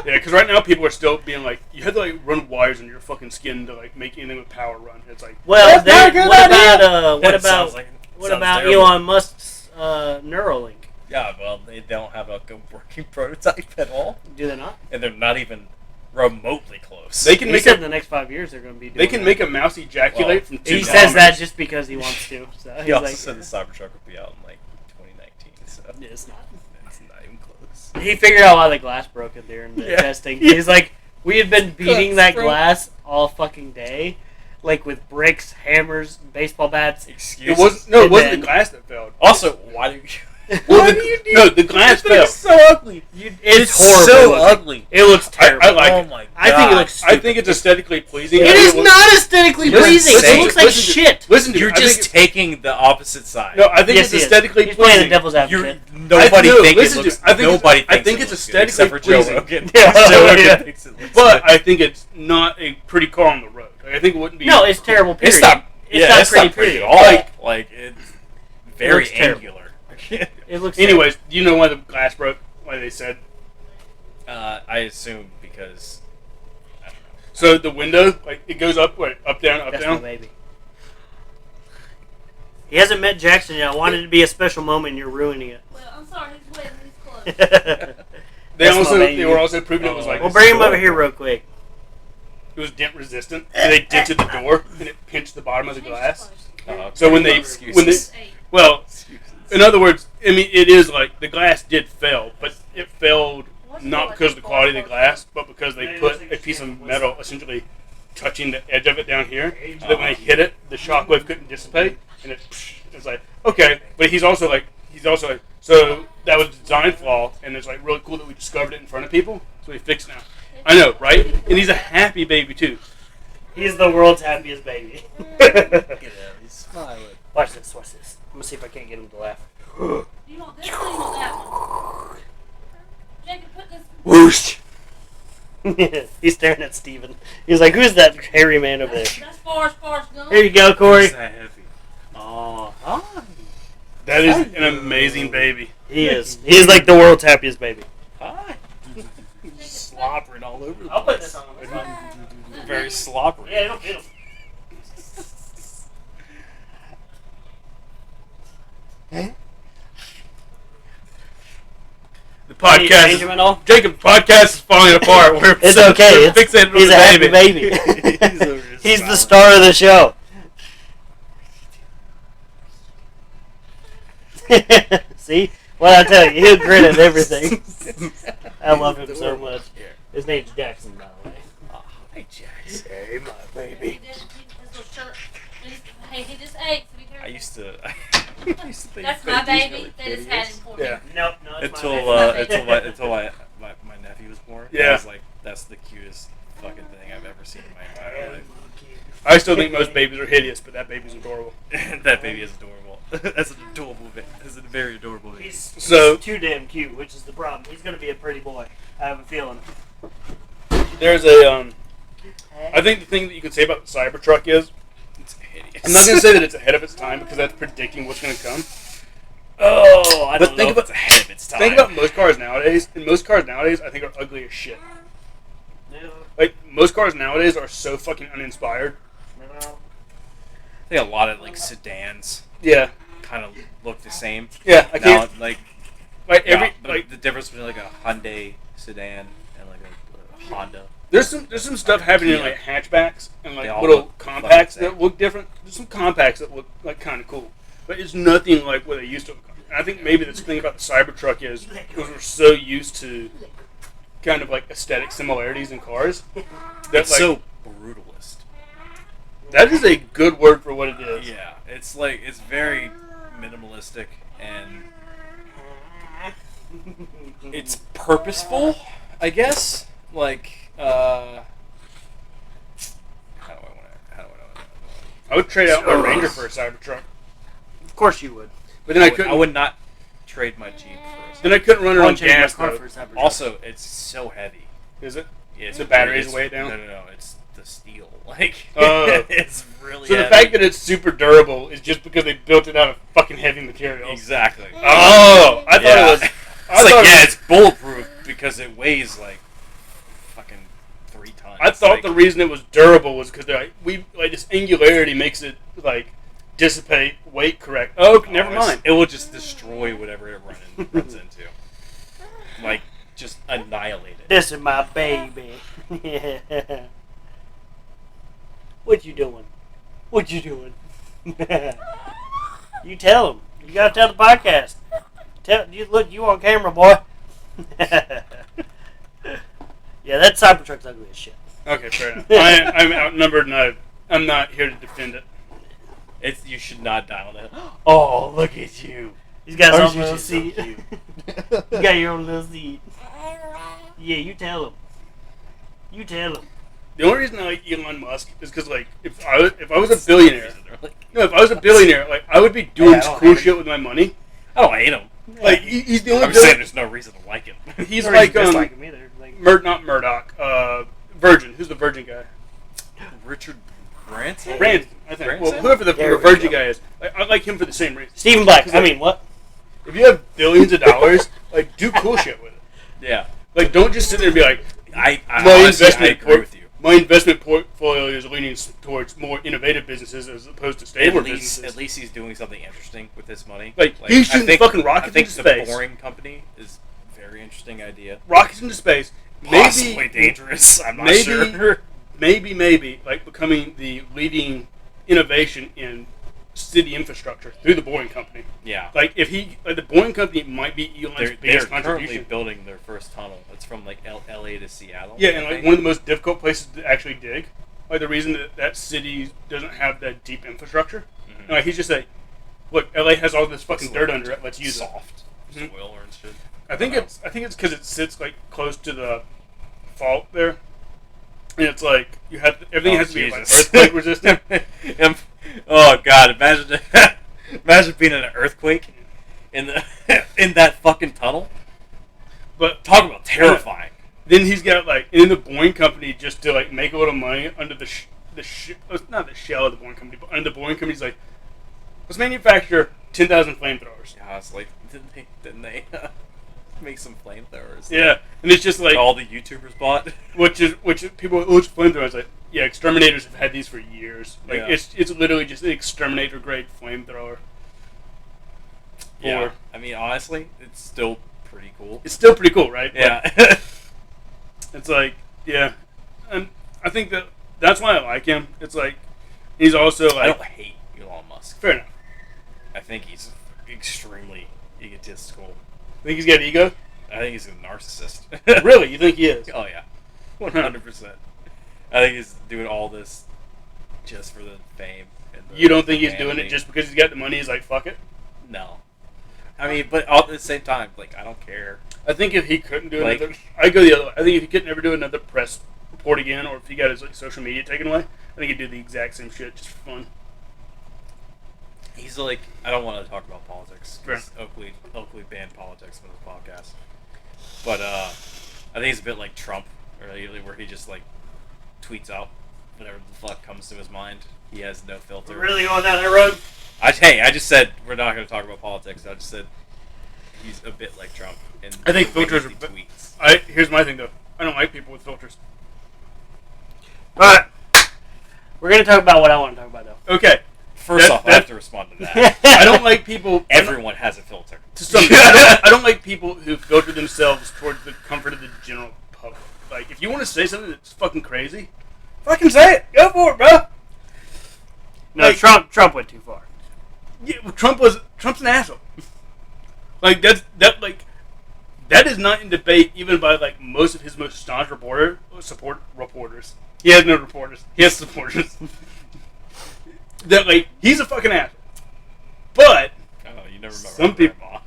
Yeah, because right now people are still being like, you had to like run wires in your fucking skin to like make anything with power run. It's like, Well, That's not a good idea. what It sounds about like- what sounds about terrible. Elon Musk's Neuralink? Yeah, well, they don't have a good working prototype at all, Do they not? and they're not even remotely close. they can He make said in a, the next 5 years they're going to be. Doing they can that. make a mouse ejaculate Well, from 2 He says that kilometers. just because he wants to. So he's He also like, said the Cybertruck would be out in like 2019, so "Yeah, it's not. it's not even close. He figured out why the glass broke it there in the Yeah. testing. He's like, we had been beating Glass that broke. glass all fucking day, like with bricks, hammers, baseball bats. Excuse. It wasn't. No, it And wasn't then- the glass that failed. Also, why do you? Well, Why the, do you do no, the glass This thing fell. is so ugly. It's so horrible. looking. ugly. It looks terrible. I like oh it. my god. I think it looks I stupid. think it's aesthetically pleasing. It is not aesthetically You're pleasing. insane. It looks like Listen to- shit. Listen to You're me. I just think taking the opposite side. no, I think Yes, it's he is. aesthetically He's playing the pleasing. devil's You're, advocate. nobody no, thinks listen it to- looks. I think it's- nobody I thinks think it it's looks good, except for aesthetically Joe pleasing. Rogan. Yeah, Joe Rogan yeah. thinks it looks But good. I think it's not a pretty car on the road. Like, I think it wouldn't be. No, it's terrible. Period. It's not. It's yeah, not it's pretty. not pretty period. at all. Like- Like it's very looks terrible. angular. It looks. Anyways, do you know why the glass broke? Why they said? I assume because I don't know. So the window, like it goes up, what, up down, up That's down. my baby. He hasn't met Jackson yet. I wanted it to be a special moment, and you're ruining it. Well, I'm sorry, he's wetting his clothes. They That's my also baby. they were also proving it was like We'll bring him over here real quick. it was dent resistant. And they dented the door and it pinched the bottom of the Change your glass. clothes. So when they Excuses. when they Hey, well, in other words, I mean it is like the glass did fail, but it failed not because of the quality of the glass, but because they put a piece of metal essentially touching the edge of it down here, so that when they hit it, the shockwave couldn't dissipate, and it's like okay. But he's also like so that was a design flaw, and it's like really cool that we discovered it in front of people, so we fixed it now. I know, right? And he's a happy baby too. He's the world's happiest baby. Look at him. He's smiling. Watch this. Watch this. I'm gonna see if I can't get him to laugh. do you want this one or that one? Jacob, put this. Whoosh. He's staring at Steven. He's like, "Who's that hairy man over there?" That's Forrest Gump. Here you go, Corey. He's that heavy. Oh, hi. That is an amazing baby. He is. He's like the world's happiest baby. Hi. Slobbering all over the I'll put place. this on. Very slobbery. Yeah, don't hit him. The Change podcast, him at all? Jacob, podcast is falling apart. We're It's okay. We're fixated on He's the a happy baby. baby. He's the star of the show. See? What I tell you, he'll grin at everything. I love him so much. His name's Jackson, by the way. Hi, Jax. Hey, my He did his little shirt. Hey, he just ate. So be careful. I used to think That's that my he's baby. really They just had him for me. Yeah. Nope, no, it's until my baby. until my nephew was born. Yeah. I was like, that's the cutest fucking thing I've ever seen in my entire life. I still think most babies are hideous, but that baby's adorable. That baby is adorable. That's an adorable baby. That's a very adorable baby. He's So- too damn cute, which is the problem. He's gonna be a pretty boy. I have a feeling. There's a I think the thing that you can say about the Cybertruck is It's hideous. I'm not going to say that it's ahead of its time because that's predicting what's going to come. Oh, I But don't think know about- if it's ahead of its time. Think about most cars nowadays, and most cars nowadays I think are ugly as shit. Like most cars nowadays are so fucking uninspired. I think a lot of like sedans Yeah, kind of look the same. yeah. I Now, can't like every but the difference between like a Hyundai sedan and like a Honda. there's some stuff happening in Yeah. like hatchbacks and They like all little look compacts fucking that look different. There's some compacts that look like kind of cool, but it's nothing like what they used to look like. And I think maybe the thing about the Cybertruck is because we're so used to kind of like aesthetic similarities in cars that It's like so brutalist. that is a good word for what it is. Yeah, it's like it's very minimalistic and it's purposeful, I guess. like, how do I want to? I would trade out my Ranger for a Cybertruck. Of course you would. But then I couldn't. I would not trade my Jeep for a Then I couldn't run it I on would change my gas, car though. for a Cybertruck. Also, it's so heavy. Is it? It's The batteries weigh it down? No. It's the steel. Like, Oh. it's really So the heavy. fact that it's super durable is just because they built it out of fucking heavy materials. Exactly. Oh, I thought Yeah. it was. It's like, yeah, it's bulletproof because it weighs like fucking 3 tons. I thought like, the reason it was durable was because this angularity makes it like dissipate weight correct. Oh, never mind. It will just destroy whatever it runs into. Like, just annihilate it. This is my baby. Yeah. What you doing? What you doing? You tell him. You gotta tell the podcast. Look, you on camera, boy. Yeah, that Cybertruck's ugly as shit. Okay, fair enough. I'm outnumbered, and I'm not here to defend it. You should not die on it. Oh, look at you. He's got his own little She's so seat. cute. You got your own little seat. Yeah, you tell him. You tell him. The only reason I like Elon Musk is because like if I was a billionaire, if I was a billionaire, like I would be doing Yeah, I don't cool hate shit with my money. I don't hate him. Like he's the only. I'm just saying there's no reason to like him. He's Or like dislike him either. Like, Not Murdoch. Virgin. Who's the Virgin guy? Richard Branson? Branson, I think. Well, Branson? whoever the There we Virgin go. guy is, I like him for the same reason. Stephen Black. I mean, what? If you have billions of dollars, like do cool shit with it. Yeah. Like don't just sit there and be like, I My honestly, I investment agree with you. my investment portfolio is leaning towards more innovative businesses as opposed to stable businesses. At least he's doing something interesting with his money. Like, he's shooting I think- fucking rockets I think into the space. Boring Company is a very interesting idea. Rockets into space. Possibly dangerous. I'm not sure. maybe, like becoming the leading innovation in city infrastructure through the Boring Company. Yeah. Like if the Boring Company might be Elon's They're biggest currently contribution. building their first tunnel. It's from like L.A. to Seattle. Yeah, I and like think. one of the most difficult places to actually dig. Like the reason that city doesn't have that deep infrastructure. Mhm. And, like he's just like, look, LA has all this fucking It's dirt like under it. Let's use it. soft Mhm. soil and shit. I think it's because it sits like close to the fault there, and it's like you have everything has to be like earthquake resistant. Oh god! Imagine being in an earthquake in that fucking tunnel. But Talk about terrifying. then he's got like in the Boring Company just to like make a little money under not the shell of the Boring Company, but under the Boring Company. He's like, let's manufacture 10,000 flamethrowers. Yeah, it's like didn't they make some flamethrowers? Yeah, and it's just like That all the YouTubers bought. which people which flamethrowers like yeah, exterminators have had these for years. Like Yeah. it's literally just an exterminator grade flamethrower. Yeah, Or- I mean honestly, it's still pretty cool. It's still pretty cool, right? Yeah. But it's like yeah, and I think that's why I like him. It's like he's also I like don't hate Elon Musk. fair enough. I think he's extremely egotistical. Think he's got ego? I think he's a narcissist. Really? You think he is? Oh yeah, 100%. I think he's doing all this just for the fame. And the You don't think he's doing vanity. it just because he's got the money? He's like, fuck it. No. I mean, but at the same time, like I don't care. I think if he couldn't do Like- another, I go the other way. I think if he could never do another press report again, or if he got his like social media taken away, I think he'd do the exact same shit just for fun. He's like, I don't want to talk about politics. 'Cause Fair. Oakley banned politics from this podcast. But I think he's a bit like Trump, where he just like tweets out whatever the fuck comes to his mind. He has no filter. We're really going down that road? I just said we're not going to talk about politics. I just said he's a bit like Trump. In I think the way filters he are tweets. Here's my thing though. I don't like people with filters. Alright. We're going to talk about what I want to talk about, though. Okay. First That- off, I have to respond to that. I don't like people. Everyone has a filter. To some degree, I don't like people who filter themselves towards the comfort of the general public. Like, if you want to say something that's fucking crazy, fucking say it. Go for it, bro. No, Like- Trump went too far. Yeah, well, Trump's an asshole. Like that is not in debate even by like most of his most staunch reporters. He has no reporters. He has supporters. That like he's a fucking asshole. But Oh, you never remember Some my people- grandma.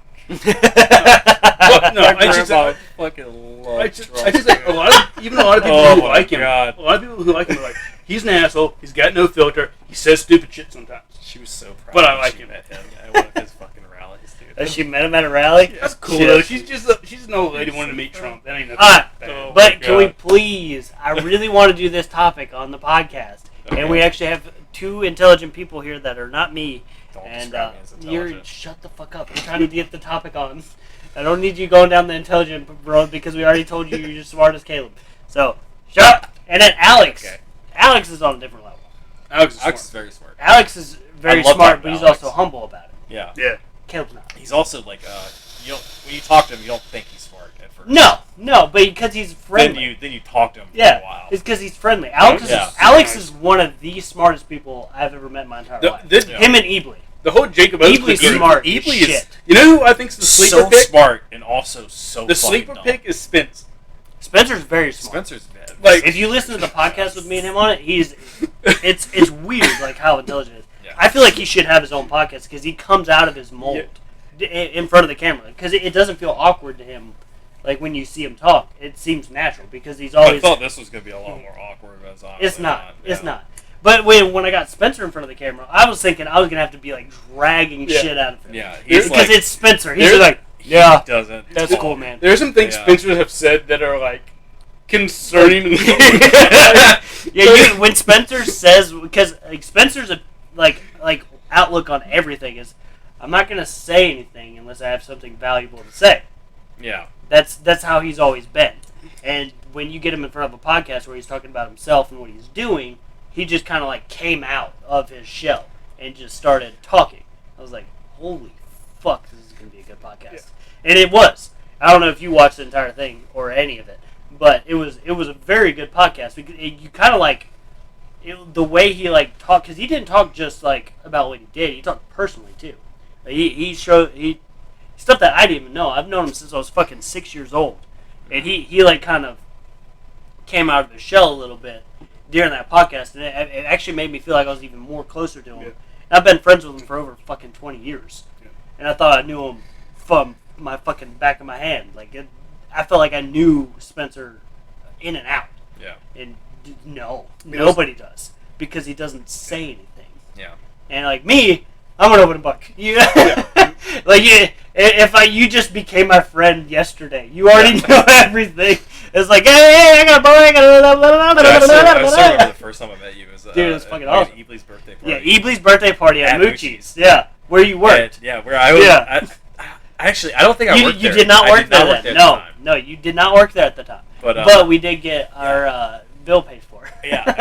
well, no, My I just grandma fucking loved I Trump. just like a lot of even a lot of people Oh who my like him, God. a lot of people who like him are like, he's an asshole. He's got no filter. He says stupid shit sometimes. She was so proud. But I when like she him. Met him at one of his fucking rallies, dude. She met him at a rally. That's cool Shit. though. She's an old lady wanting to meet Trump. That ain't nothing. Alright, bad. Oh my but can we God. please? I really want to do this topic on the podcast, Okay. and we actually have two intelligent people here that are not me. Don't And describe me as you're intelligent. shut the fuck up. I'm trying to get the topic on. I don't need you going down the intelligent road because we already told you you're smart as Caleb. So shut up. And then Alex. Okay. Alex is on a different level. Alex is Alex is smart. very smart. Alex is very I love smart, talking but to he's Alex. also humble about it. Yeah. Yeah. Caleb's not. He's also like you don't when you talk to him, you don't think he's smart at first. No, but because he's friendly. Then you talk to him for a Yeah, while. it's because he's friendly. Alex is Yeah. Alex is one of the smartest people I've ever met in my entire life. Yeah. Him and Ebly. The whole Jacob Oakley Ebly's smart as Ebly shit. is. You know who I think's the sleeper so pick? smart and also so The fucking sleeper dumb. pick is Spence. Spencer's very smart. Spencer's bad. Like- If you listen to the podcast with me and him on it, it's weird like how intelligent he is. Yeah. I feel like he should have his own podcast because he comes out of his mold in front of the camera because it doesn't feel awkward to him. Like when you see him talk, it seems natural because he's I always. thought this was gonna be a lot more awkward, but it's honestly It's not. It's Yeah. not. But when I got Spencer in front of the camera, I was thinking I was gonna have to be like dragging Yeah. shit out of him. Yeah, he's Because like it's Spencer. He's There's- just like, he yeah, doesn't. that's cool, man. There are some things Yeah. Spencer have said that are like concerning. When Spencer says, because like Spencer's a like outlook on everything is, I'm not gonna say anything unless I have something valuable to say. Yeah. That's how he's always been. And when you get him in front of a podcast where he's talking about himself and what he's doing, he just kind of like came out of his shell and just started talking. I was like, holy fuck, this is gonna be a good podcast. Yeah. And it was. I don't know if you watched the entire thing or any of it, but it was a very good podcast. You kind of like the way he like talked, because he didn't talk just like about what he did. He talked personally too. He showed stuff that I didn't even know. I've known him since I was fucking 6 years old, and he like kind of came out of his shell a little bit during that podcast, and it actually made me feel like I was even more closer to him. Yeah. And I've been friends with him for over fucking 20 years, Yeah. and I thought I knew him from my fucking back of my hand. I felt like I knew Spencer in and out. Yeah. And nobody does because he doesn't say anything. Yeah. And like me, I'm an open book. You just became my friend yesterday. You already know everything. It's like, hey, I got a boy. I I remember the first time I met you was Dude, it was fucking like awesome. Ebly's birthday party. Yeah, Ebly's birthday party at At Moochie's. Yeah, where you worked. Yeah, where I was. Yeah. Actually, I don't think I You worked there. did not I work did not there work then. at the time. No, you did not work there at the time. But we did get our bill paid for. yeah,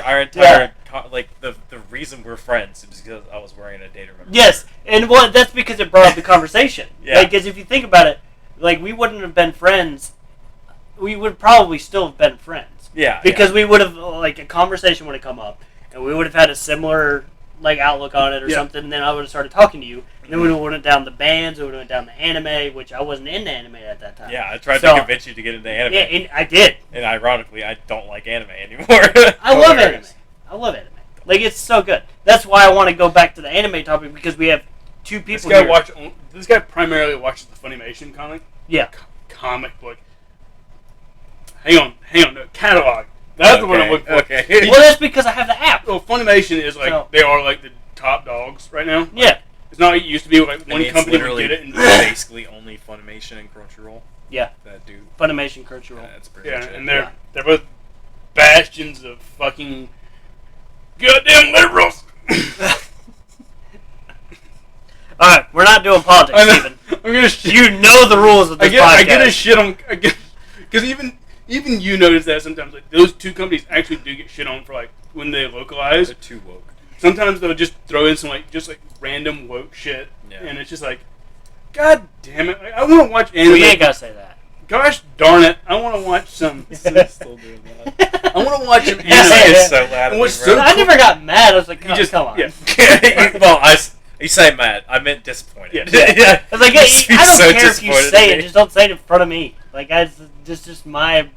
our entire like the reason we're friends is because I was wearing a data remember. Yes, and that's because it brought up the conversation. Yeah. Because if you think about it, like we wouldn't have been friends. We would probably still have been friends. Yeah. Because we would have like a conversation would have come up, and we would have had a similar like outlook on it or something. And then I would have started talking to you. And then we would have went down the bands. We would have went down the anime, which I wasn't into anime at that time. Yeah, I tried So- to convince you to get into anime. Yeah, and I did. And ironically, I don't like anime anymore. I love anime. Hilarious. I love anime. Like it's so good. That's why I want to go back to the anime topic because we have two This people guy here. This guy primarily watches the Funimation Yeah. comic book. Hang on, no, catalog. That's the one I'm looking for. Okay. Well, that's because I have the app. Well, Funimation is like So- they are like the top dogs right now. Yeah. It's not like it used to be like I one mean, it's company would literally get it. And basically only Funimation and Crunchyroll Yeah. that do. Funimation, Crunchyroll. That's pretty yeah, much it. and they're both bastions of fucking goddamn liberals. All right, we're not doing politics, I know. Steven. I'm gonna shit. You know the rules of this podcast. I get a shit on because even you notice that sometimes like those two companies actually do get shit on for like when they localize. They're too woke. Sometimes they'll just throw in some like just like random woke shit, Yeah. and it's just like, God damn it! Like, I want to watch anime. We ain't gotta say that. Gosh darn it! I want to watch some. Still doing that. I want to watch some anime. It's so loud. And what's at me, so bro. I never got mad. I was like, You oh, just come on. yeah. Well, you say mad. I meant disappointed. Yeah. I was like, You hey, seem I don't so care if you disappointed say in it. me. Just don't say it in front of me. Like, just my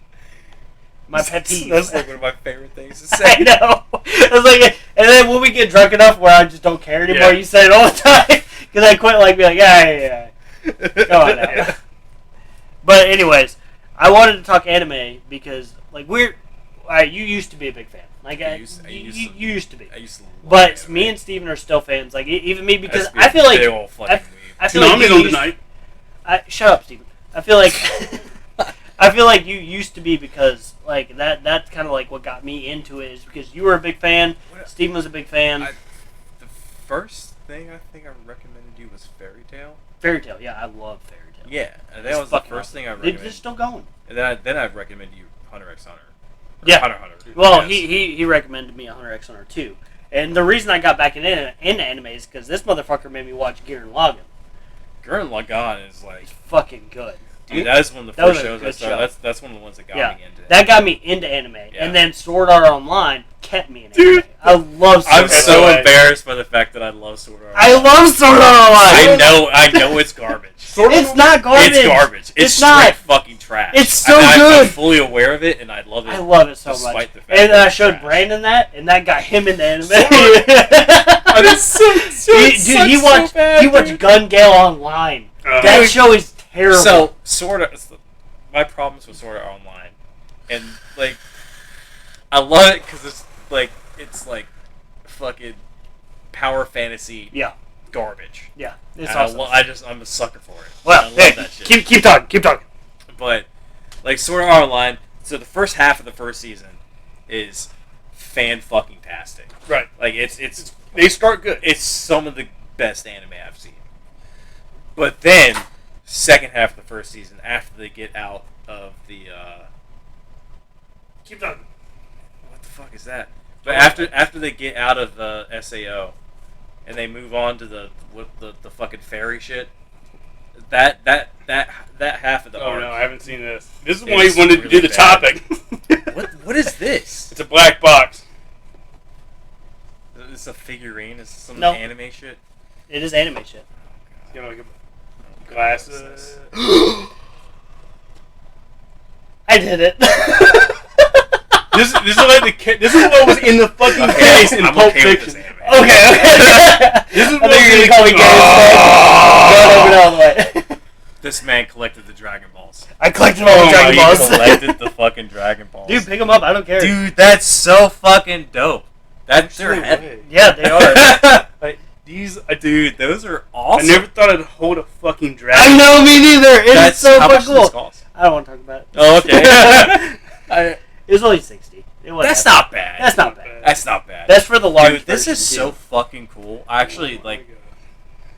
pet peeve. That's like one of my favorite things to I say. know. I was like, and then when we get drunk enough where I just don't care anymore, Yeah. you say it all the time. Because I quit like, be like, yeah. Come on now. But anyways, I wanted to talk anime because like you used to be a big fan. Like you used to be. I used to love But anime. me and Steven are still fans. Like even me because That's I feel like big old fucking weeb. I feel like Tsunami's you on used- tonight. Shut up, Steven. I feel like I feel like you used to be because like that's kind of like what got me into it is because you were a big fan. Steven was a big fan. The first thing I think I recommended you was Fairy Tail. Fairy Tale, yeah, I love Fairy Tale. Yeah, and that It's was the fucking first awesome. thing I They're recommended. still going. And then I recommended you Hunter x Hunter. Or Yeah. Hunter x Hunter. Well, Yes. he recommended me Hunter x Hunter 2. And the reason I got back into anime is because this motherfucker made me watch Gurren Lagann. Gurren Lagann is like, It's fucking good. dude, that is one of the That was first a shows I good saw. show. That's one of the ones that got Yeah. me into it. That got me into anime. Yeah. And then Sword Art Online kept me in anime. Dude. I love Sword I'm Art so Online. embarrassed by the fact that I love Sword Art. I love Sword Art Online. I know it's garbage. It's not garbage. It's garbage. It's straight not. fucking trash. It's so I'm good. fully aware of it, and I love it. I love it so despite much. the fact And that I it's showed trash. Brandon that, and that got him into anime. Oh, that's so Dude, he watched Gun Gale Online. That Dude. show is terrible. So my problems with Sword Art Online, and like, I love it because it's like fucking power fantasy yeah, garbage. yeah, it's And awesome. I'm a sucker for it. Well, I love hey, that shit. keep talking. But like Sword Art Online, so the first half of the first season is fan fucking tastic. Right. Like it's They start good. it's some of the best anime I've seen. But then second half of the first season, after they get out of the Keep talking. what the fuck is that? But after they get out of the SAO and they move on to the fucking fairy shit, that half of the Oh arc. no, I haven't seen this. This is It's why you wanted to really do the bad. topic. What is this? It's a black box. Is this a figurine? Is this some No. anime shit? It is anime shit. You know, like a glasses. I did it. This is like this is what was in the fucking case in I'm Pulp okay with this Fiction. anime. Okay. This is I what think you're was gonna call me gay. Going over all the way. This man collected the Dragon Balls. I collected all the Dragon He Balls. collected the fucking Dragon Balls. Dude, pick them up. I don't care. Dude, that's so fucking dope. They're No heavy. way. Yeah, they are. Like, these, Dude, those are I awesome. never thought I'd hold a fucking I dragon. know, me neither. It is That's so how fucking much does this cool. cost? I don't want to talk about it. Oh, okay. It was only 60. It wasn't That's that not bad. That's not bad. That's not bad. That's for the large Dude, this version, is too. so fucking cool. I actually Oh my like.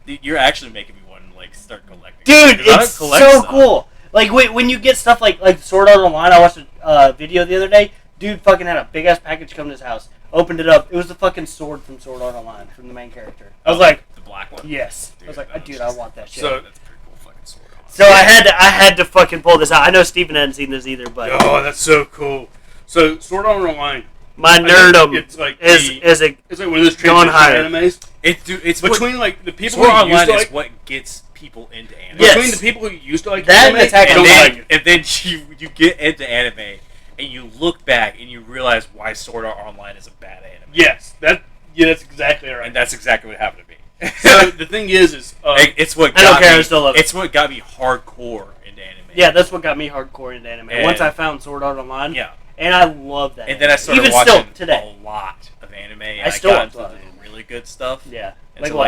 God. You're actually making me want to like start collecting. Dude, 'Cause I don't it's collect so stuff. cool. Like when you get stuff like Sword Art Online, I watched a video the other day. Dude fucking had a big ass package come to his house. Opened it up. It was the fucking sword from Sword Art Online from the main character. I was like, the black one. yes. I was like, dude, I want that shit. So- That's a pretty cool fucking sword. So I had to fucking pull this out. I know Steven hadn't seen this either, but Oh, that's so cool. So Sword Art Online. my nerdum It's like is it's like one of those Gone transition higher. animes. It's Between like the people Sword who Art used Online to is like what gets people into anime. Yes. between the people who used to like That anime and Attack on don't Titan. like it. And then you get into anime and you look back and you realize why Sword Art Online is a bad anime. Yes, that's exactly right. And that's exactly what happened to me. So the thing is it's what I don't got care, I me. still love it. It's what got me hardcore into anime. yeah, that's what got me hardcore into anime. And- Once I found Sword Art Online, Yeah. and I love that. And then I started even watching still today. a lot of anime. And I still got watch a lot into of the really good stuff. Yeah, And like so,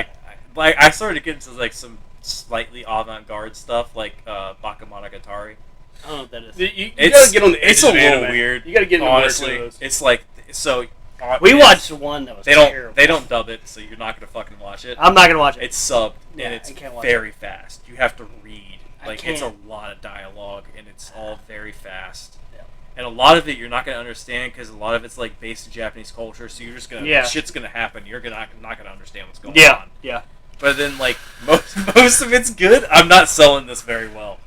what? I started to get into like some slightly avant-garde stuff, like Bakemonogatari. I don't know what that is. you It's gotta get on the edge it's of a little anime. weird. You gotta get in honestly. the works of those. It's like so. We it's- watched one that was terrible. They don't dub it, so you're not gonna fucking watch it. I'm not gonna watch it. It's subbed Yeah, and it's I can't watch very fast. You have to read. I Like it's a can't. lot of dialogue and it's all very fast. Yeah. And a lot of it you're not gonna understand because a lot of it's like based in Japanese culture. So you're just gonna Yeah. shit's gonna happen. You're not gonna understand what's going Yeah, on. yeah. But then like most of it's good. I'm not selling this very well.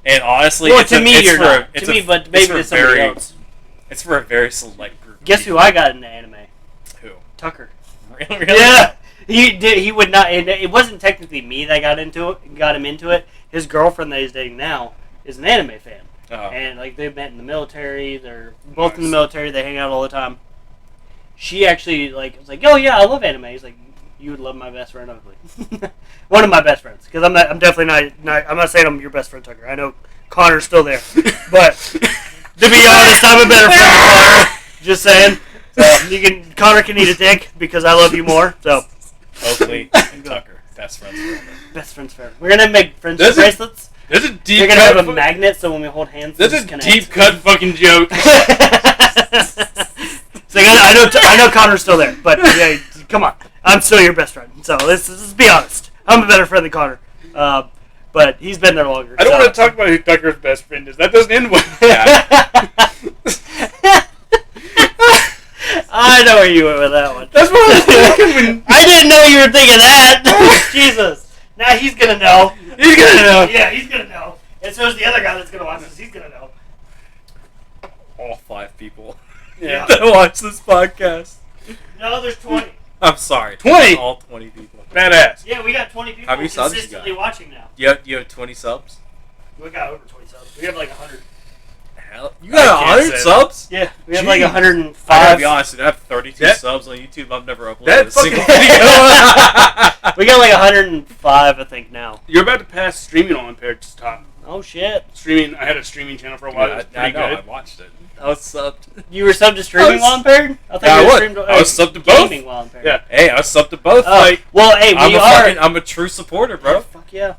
And honestly, Well, it's to a- me, it's you're for not. a- it's To me, a- but it's maybe for to a somebody very- else. It's for a very select group. of Guess who people. I got into anime? Who? Tucker. Really? Yeah, he would not. It wasn't technically me that got him into it. His girlfriend that he's dating now is an anime fan, Oh. and like they met in the military. They're both in the Nice. military. They hang out all the time. She actually like was like, "Oh yeah, I love anime." He's like, "You would love my best friend, Oakley." One of my best friends, because I'm definitely not. I'm not saying I'm your best friend, Tucker. I know Connor's still there, but To be honest, I'm a better friend than Connor. Just saying. Connor can eat a dick because I love you more. So Oakley and Tucker, best friends forever. Best friends forever. We're gonna make friendship bracelets. That's a deep. You're gonna have a magnet, so when we hold hands, That's we a just connect. deep cut fucking joke. So I know Connor's still there, but yeah, come on, I'm still your best friend. So let's be honest. I'm a better friend than Connor, but he's been there longer. I don't want to talk about who Tucker's best friend is. That doesn't end well. I know where you went with that one. That's what I was thinking. I didn't know you were thinking that. Jesus. Now he's gonna know. He's gonna know. Yeah, he's gonna know. And so is the other guy that's gonna watch this. He's gonna know. All 5 people Yeah. that watch this podcast. No, there's 20. I'm sorry. 20? All 20 people. Badass. Yeah, we got 20 people How many subs you consistently got? watching now. You have 20 subs? We got over 20 subs. We have like 100. Hell, you got I can't 100 say subs? Yeah, we have Gee. like I gotta 105. be honest, dude, I have 32 That- subs on YouTube. I've never uploaded that a single fucking- video. We got like 105, I think, now. You're about to pass streaming on Impaired to top. Oh, shit. Streaming. I had a streaming channel for a while. It was I pretty know, good. I watched it. I was subbed. You were subbed to streaming I was- while impaired? I thought Yeah, you I were was. streamed I was subbed to both. gaming while impaired. Yeah. Hey, I was subbed to both. Oh, Like, well, hey, I'm a true supporter, bro. Fuck yeah.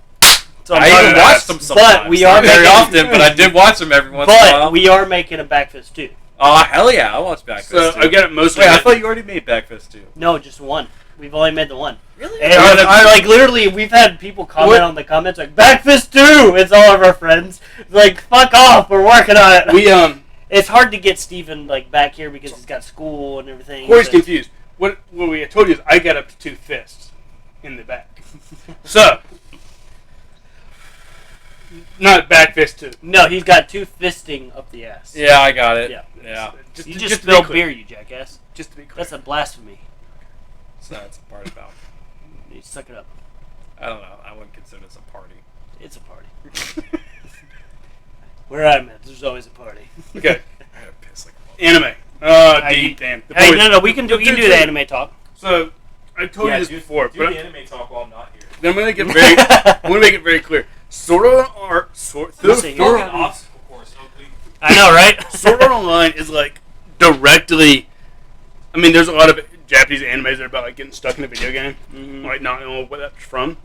So I even badass. watched them sometimes. But we are Not very making- often, but I did watch them every once in a while. But we are making a Backfist too. Oh, hell yeah, I watched Backfist So too. I got it mostly. Wait, I thought you already made Backfist too. No, just one. We've only made the one. Really? And I like literally, we've had people comment on the comments like Backfist 2. It's all of our friends. It's like, fuck off. We're working on it. We It's hard to get Steven like back here because he's got school and everything. Corey's but- confused. What we had told you is I got up to 2 fists in the back. So not back fist 2. No, he's got 2 fisting up the ass. Yeah, I got it. Yeah. Yeah. You to just be spilled clear. beer, you jackass. Just to be clear. That's a blasphemy. So that's a part about. You suck it up. I don't know. I wouldn't consider this a party. It's a party. Where I'm at, there's always a party. Okay. I gotta piss like a mother- Anime. Hey, Damn. The Hey, boys- no, we can do the anime talk. So I told you this before, Do but the anime talk while I'm not here. I'm gonna make it very. I'm gonna make it very clear. Sword Art Listen, Sword Fucking obstacle course, Oakley. I know, right? Sword Art Online is like directly. I mean, there's a lot of Japanese animes that are about like getting stuck in a video game, like not knowing what that's from.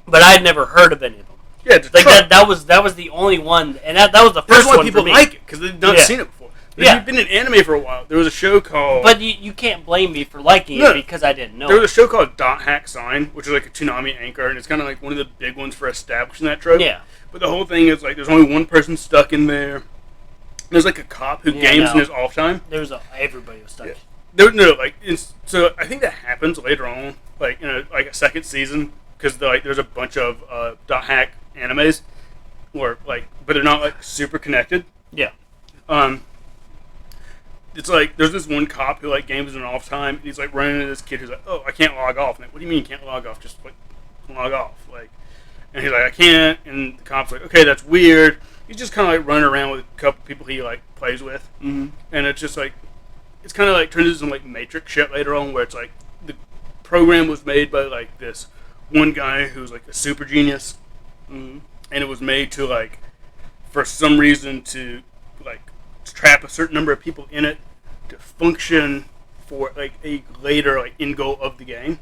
But I'd never heard of any of them. Yeah, it's a Like trope. that was the only one, and that was the That's first why one people for me. like it because they've not Yeah. seen it before. If Yeah. you've been in anime for a while, there was a show called. But you can't blame me for liking No. it because I didn't know. there was a show called Dot Hack Sign, which is like a Toonami anchor, and it's kind of like one of the big ones for establishing that trope. Yeah. But the whole thing is like there's only one person stuck in there. There's like a cop who Yeah, games no. in his off time. There was everybody was stuck. Yeah. So I think that happens later on, like in a second season, because there's a bunch of Dot Hack animes, or like, but they're not like super connected. Yeah. It's like there's this one cop who like games in off time, and he's like running into this kid who's like, "Oh, I can't log off." And like, what do you mean you can't log off? Just like log off, like. And he's like, "I can't." And the cop's like, "Okay, that's weird." He's just kind of like running around with a couple people he like plays with, and it's just like, it's kind of like turns into some like Matrix shit later on, where it's like the program was made by like this one guy who's like a super genius, and it was made to like, for some reason to like trap a certain number of people in it to function for like a later like end goal of the game.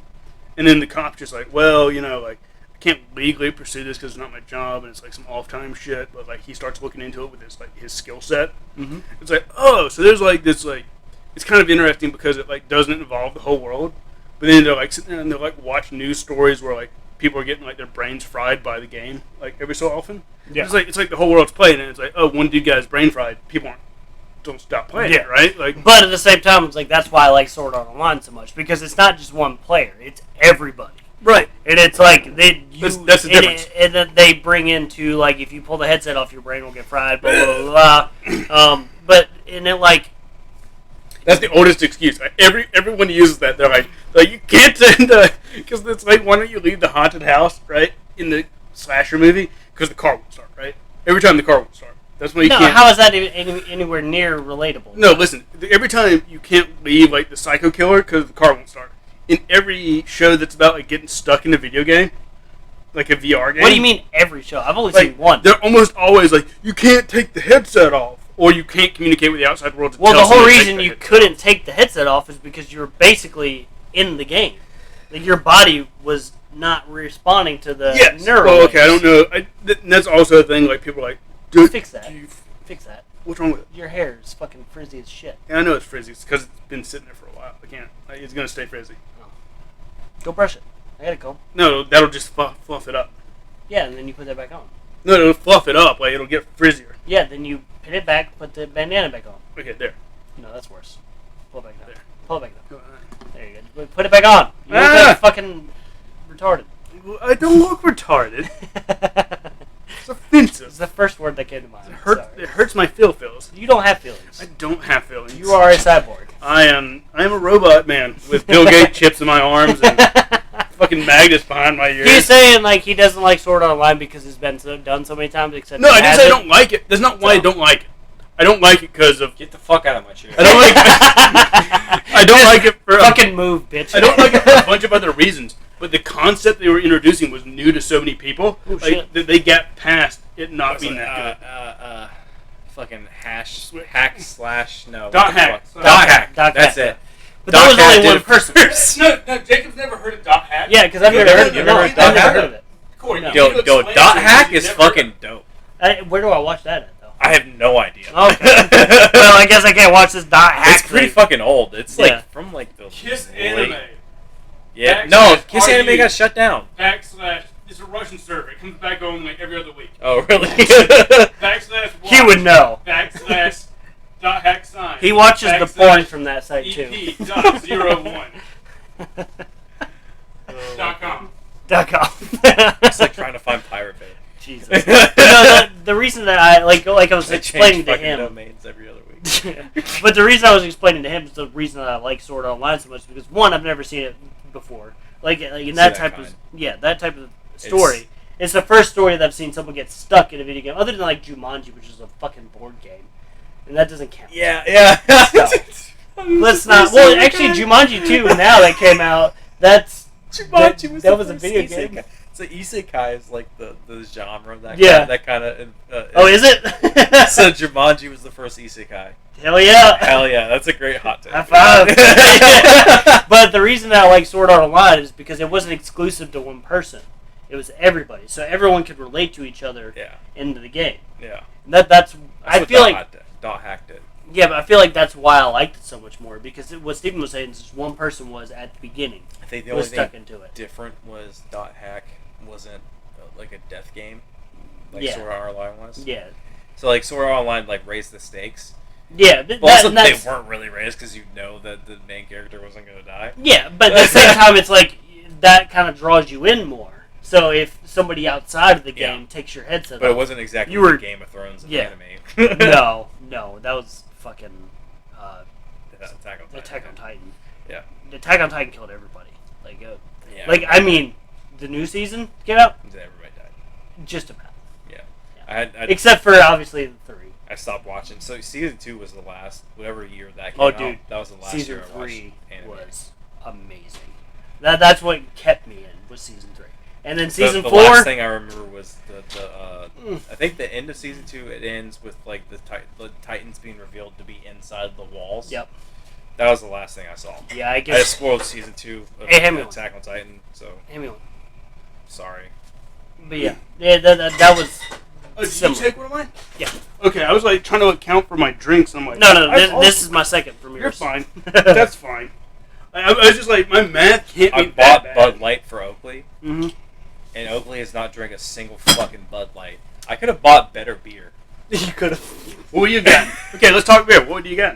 And then the cop's just like, well, like I can't legally pursue this because it's not my job and it's like some off time shit. But like he starts looking into it with his skill set. It's like, oh, so there's like this like, it's kind of interesting because it like doesn't involve the whole world. But then they're like sitting there and they're like watch news stories where like people are getting like their brains fried by the game like every so often. Yeah. It's like the whole world's playing and it's like, oh, one dude got his brain fried. People don't stop playing it, right? Like, But at the same time, it's like that's why I like Sword Art Online so much because it's not just one player; it's everybody. right. And it's like That's the difference. And then they bring into like if you pull the headset off, your brain will get fried. Blah blah blah. But and it like That's the oldest excuse. Like, everyone uses that. They're like you can't because it's like, why don't you leave the haunted house, right, in the slasher movie? Because the car won't start, right? Every time the car won't start. That's why you no. can't. How is that anywhere near relatable? No, listen. Every time you can't leave like the psycho killer because the car won't start. In every show that's about like getting stuck in a video game, like a VR game. What do you mean every show? I've only Like, seen one. they're almost always like, you can't take the headset off, or you can't communicate with the outside world. To Well, tell the whole someone to take reason the you headset couldn't off. take the headset off is because you were basically in the game. Like, your body was not responding to the Yes. neural Well, okay, I waves. don't know. That's also a thing. Like people are like, dude, Fix that. do you- Fix that. what's wrong with it? Your hair is fucking frizzy as shit. And I know it's frizzy. It's because it's been sitting there for a while. I can't. Like, it's gonna stay frizzy. Go brush it. I gotta comb. No, that'll just fluff it up. Yeah, and then you put that back on. No, it'll fluff it up. Like it'll get frizzier. Yeah, then you pin it back, put the bandana back on. Okay, there. No, that's worse. Pull it back down. There. Pull it back down. There you go. Put it back on. You look Ah! like fucking retarded. I don't look retarded. It's offensive. It's the first word that came to mind. Sorry. It hurts my feels. You don't have feelings. I don't have feelings. You are a cyborg. I am a robot man with Bill Gates chips in my arms and fucking magnets behind my ears. He's saying like he doesn't like Sword Art Online because it's been done so many times. Except No, he I didn't say I hasn't. don't like it. That's not why I don't like it. I don't like it because of. Get the fuck out of my chair. I don't like. I don't like it for. Fucking move, bitch. I don't like it for a bunch of other reasons. But the concept they were introducing was new to so many people. Oh, like shit. that they got past it not being that good. Fucking hack slash no. Dot what the hack. fuck? Dot hack. Dot That's hack. it. But that was Dot hack only did one it person. first. No, Jacob's never heard of dot hack. Yeah, because I've never heard of it. never heard of I've Dot never Hack? heard of it. Corey, No. you need to Yo, explain dot to me hack you've is never heard fucking dope. Where do I watch that at though? I have no idea. Okay. Well, I guess I can't watch this dot hack. It's pretty thing. fucking old. It's like Yeah. from like the Kiss late- Anime. Yeah, Backslash no, Kiss RU. Anime got shut down. Backslash. It's a Russian server. It comes back on like every other week. Oh, really? Backslash. He would know. Backslash. Dot hack sign. He watches the Backslash porn from that site too. EP. Dot 01. .com. .com. It's like trying to find Pirate Bay. Jesus. But no, the reason that I like I was They explaining change to fucking him. domains every other week. But the reason I was explaining to him is the reason that I like Sword Art Online so much because one, I've never seen it before. Like in that type of that type of story. It's the first story that I've seen someone get stuck in a video game, other than like Jumanji, which is a fucking board game, and that doesn't count. Yeah. Let's not. Well, actually, Jumanji 2 now that came out. Jumanji was that the was a first video isekai. game. So isekai is like the genre of that. Yeah. That kind of. Oh, is it? So Jumanji was the first isekai. Hell yeah! Hell yeah, that's a great hot take. High five. But the reason that I like Sword Art Online is because it wasn't exclusive to one person. It was everybody, so everyone could relate to each other Yeah. into the game. Yeah. And that's I what feel like Dot Hack did. yeah, but I feel like that's why I liked it so much more because what Stephen was saying is just one person was at the beginning I think the only was stuck thing into it. different was Dot Hack wasn't like a death game, like Yeah. Sword Art Online was. Yeah, So like Sword Art Online like raised the stakes. yeah, but But also they that's weren't really raised because you know that the main character wasn't gonna die. yeah, but at the same time, it's like that kind of draws you in more. So if somebody outside of the Yeah. game takes your headset But it off, wasn't exactly You were- Game of Thrones and yeah. anime. no, that was fucking Attack on Titan. Attack on Titan. Yeah. Attack on Titan killed everybody. Like, Yeah. like I mean, the new season came out Everybody died. just about, Yeah. Yeah. I except for obviously the 3. I stopped watching. So season 2 was the last, whatever year that came Oh, out. dude, That was the last Season year I watched 3 anime. was amazing. That's what kept me in was season 3, and then season the 4. last thing I remember was the Mm. I think the end of season 2. It ends with like the Titans being revealed to be inside the walls. Yep. That was the last thing I saw. Yeah, I I guess. just spoiled season 2 of Hey, hand me one. Attack on Titan. So Anyway, sorry. but yeah, that was. Oh, did you Similar. take one of mine? Yeah. Okay, I was like trying to account for my drinks. And I'm like, No, I've this is my second from yours. You're fine. That's fine. I was just like, my math can't I be bought that bad. Bud Light for Oakley, hmm and Oakley has not drank a single fucking Bud Light. I could have bought better beer. You could have. What do you got? Okay, let's talk beer. What do you got?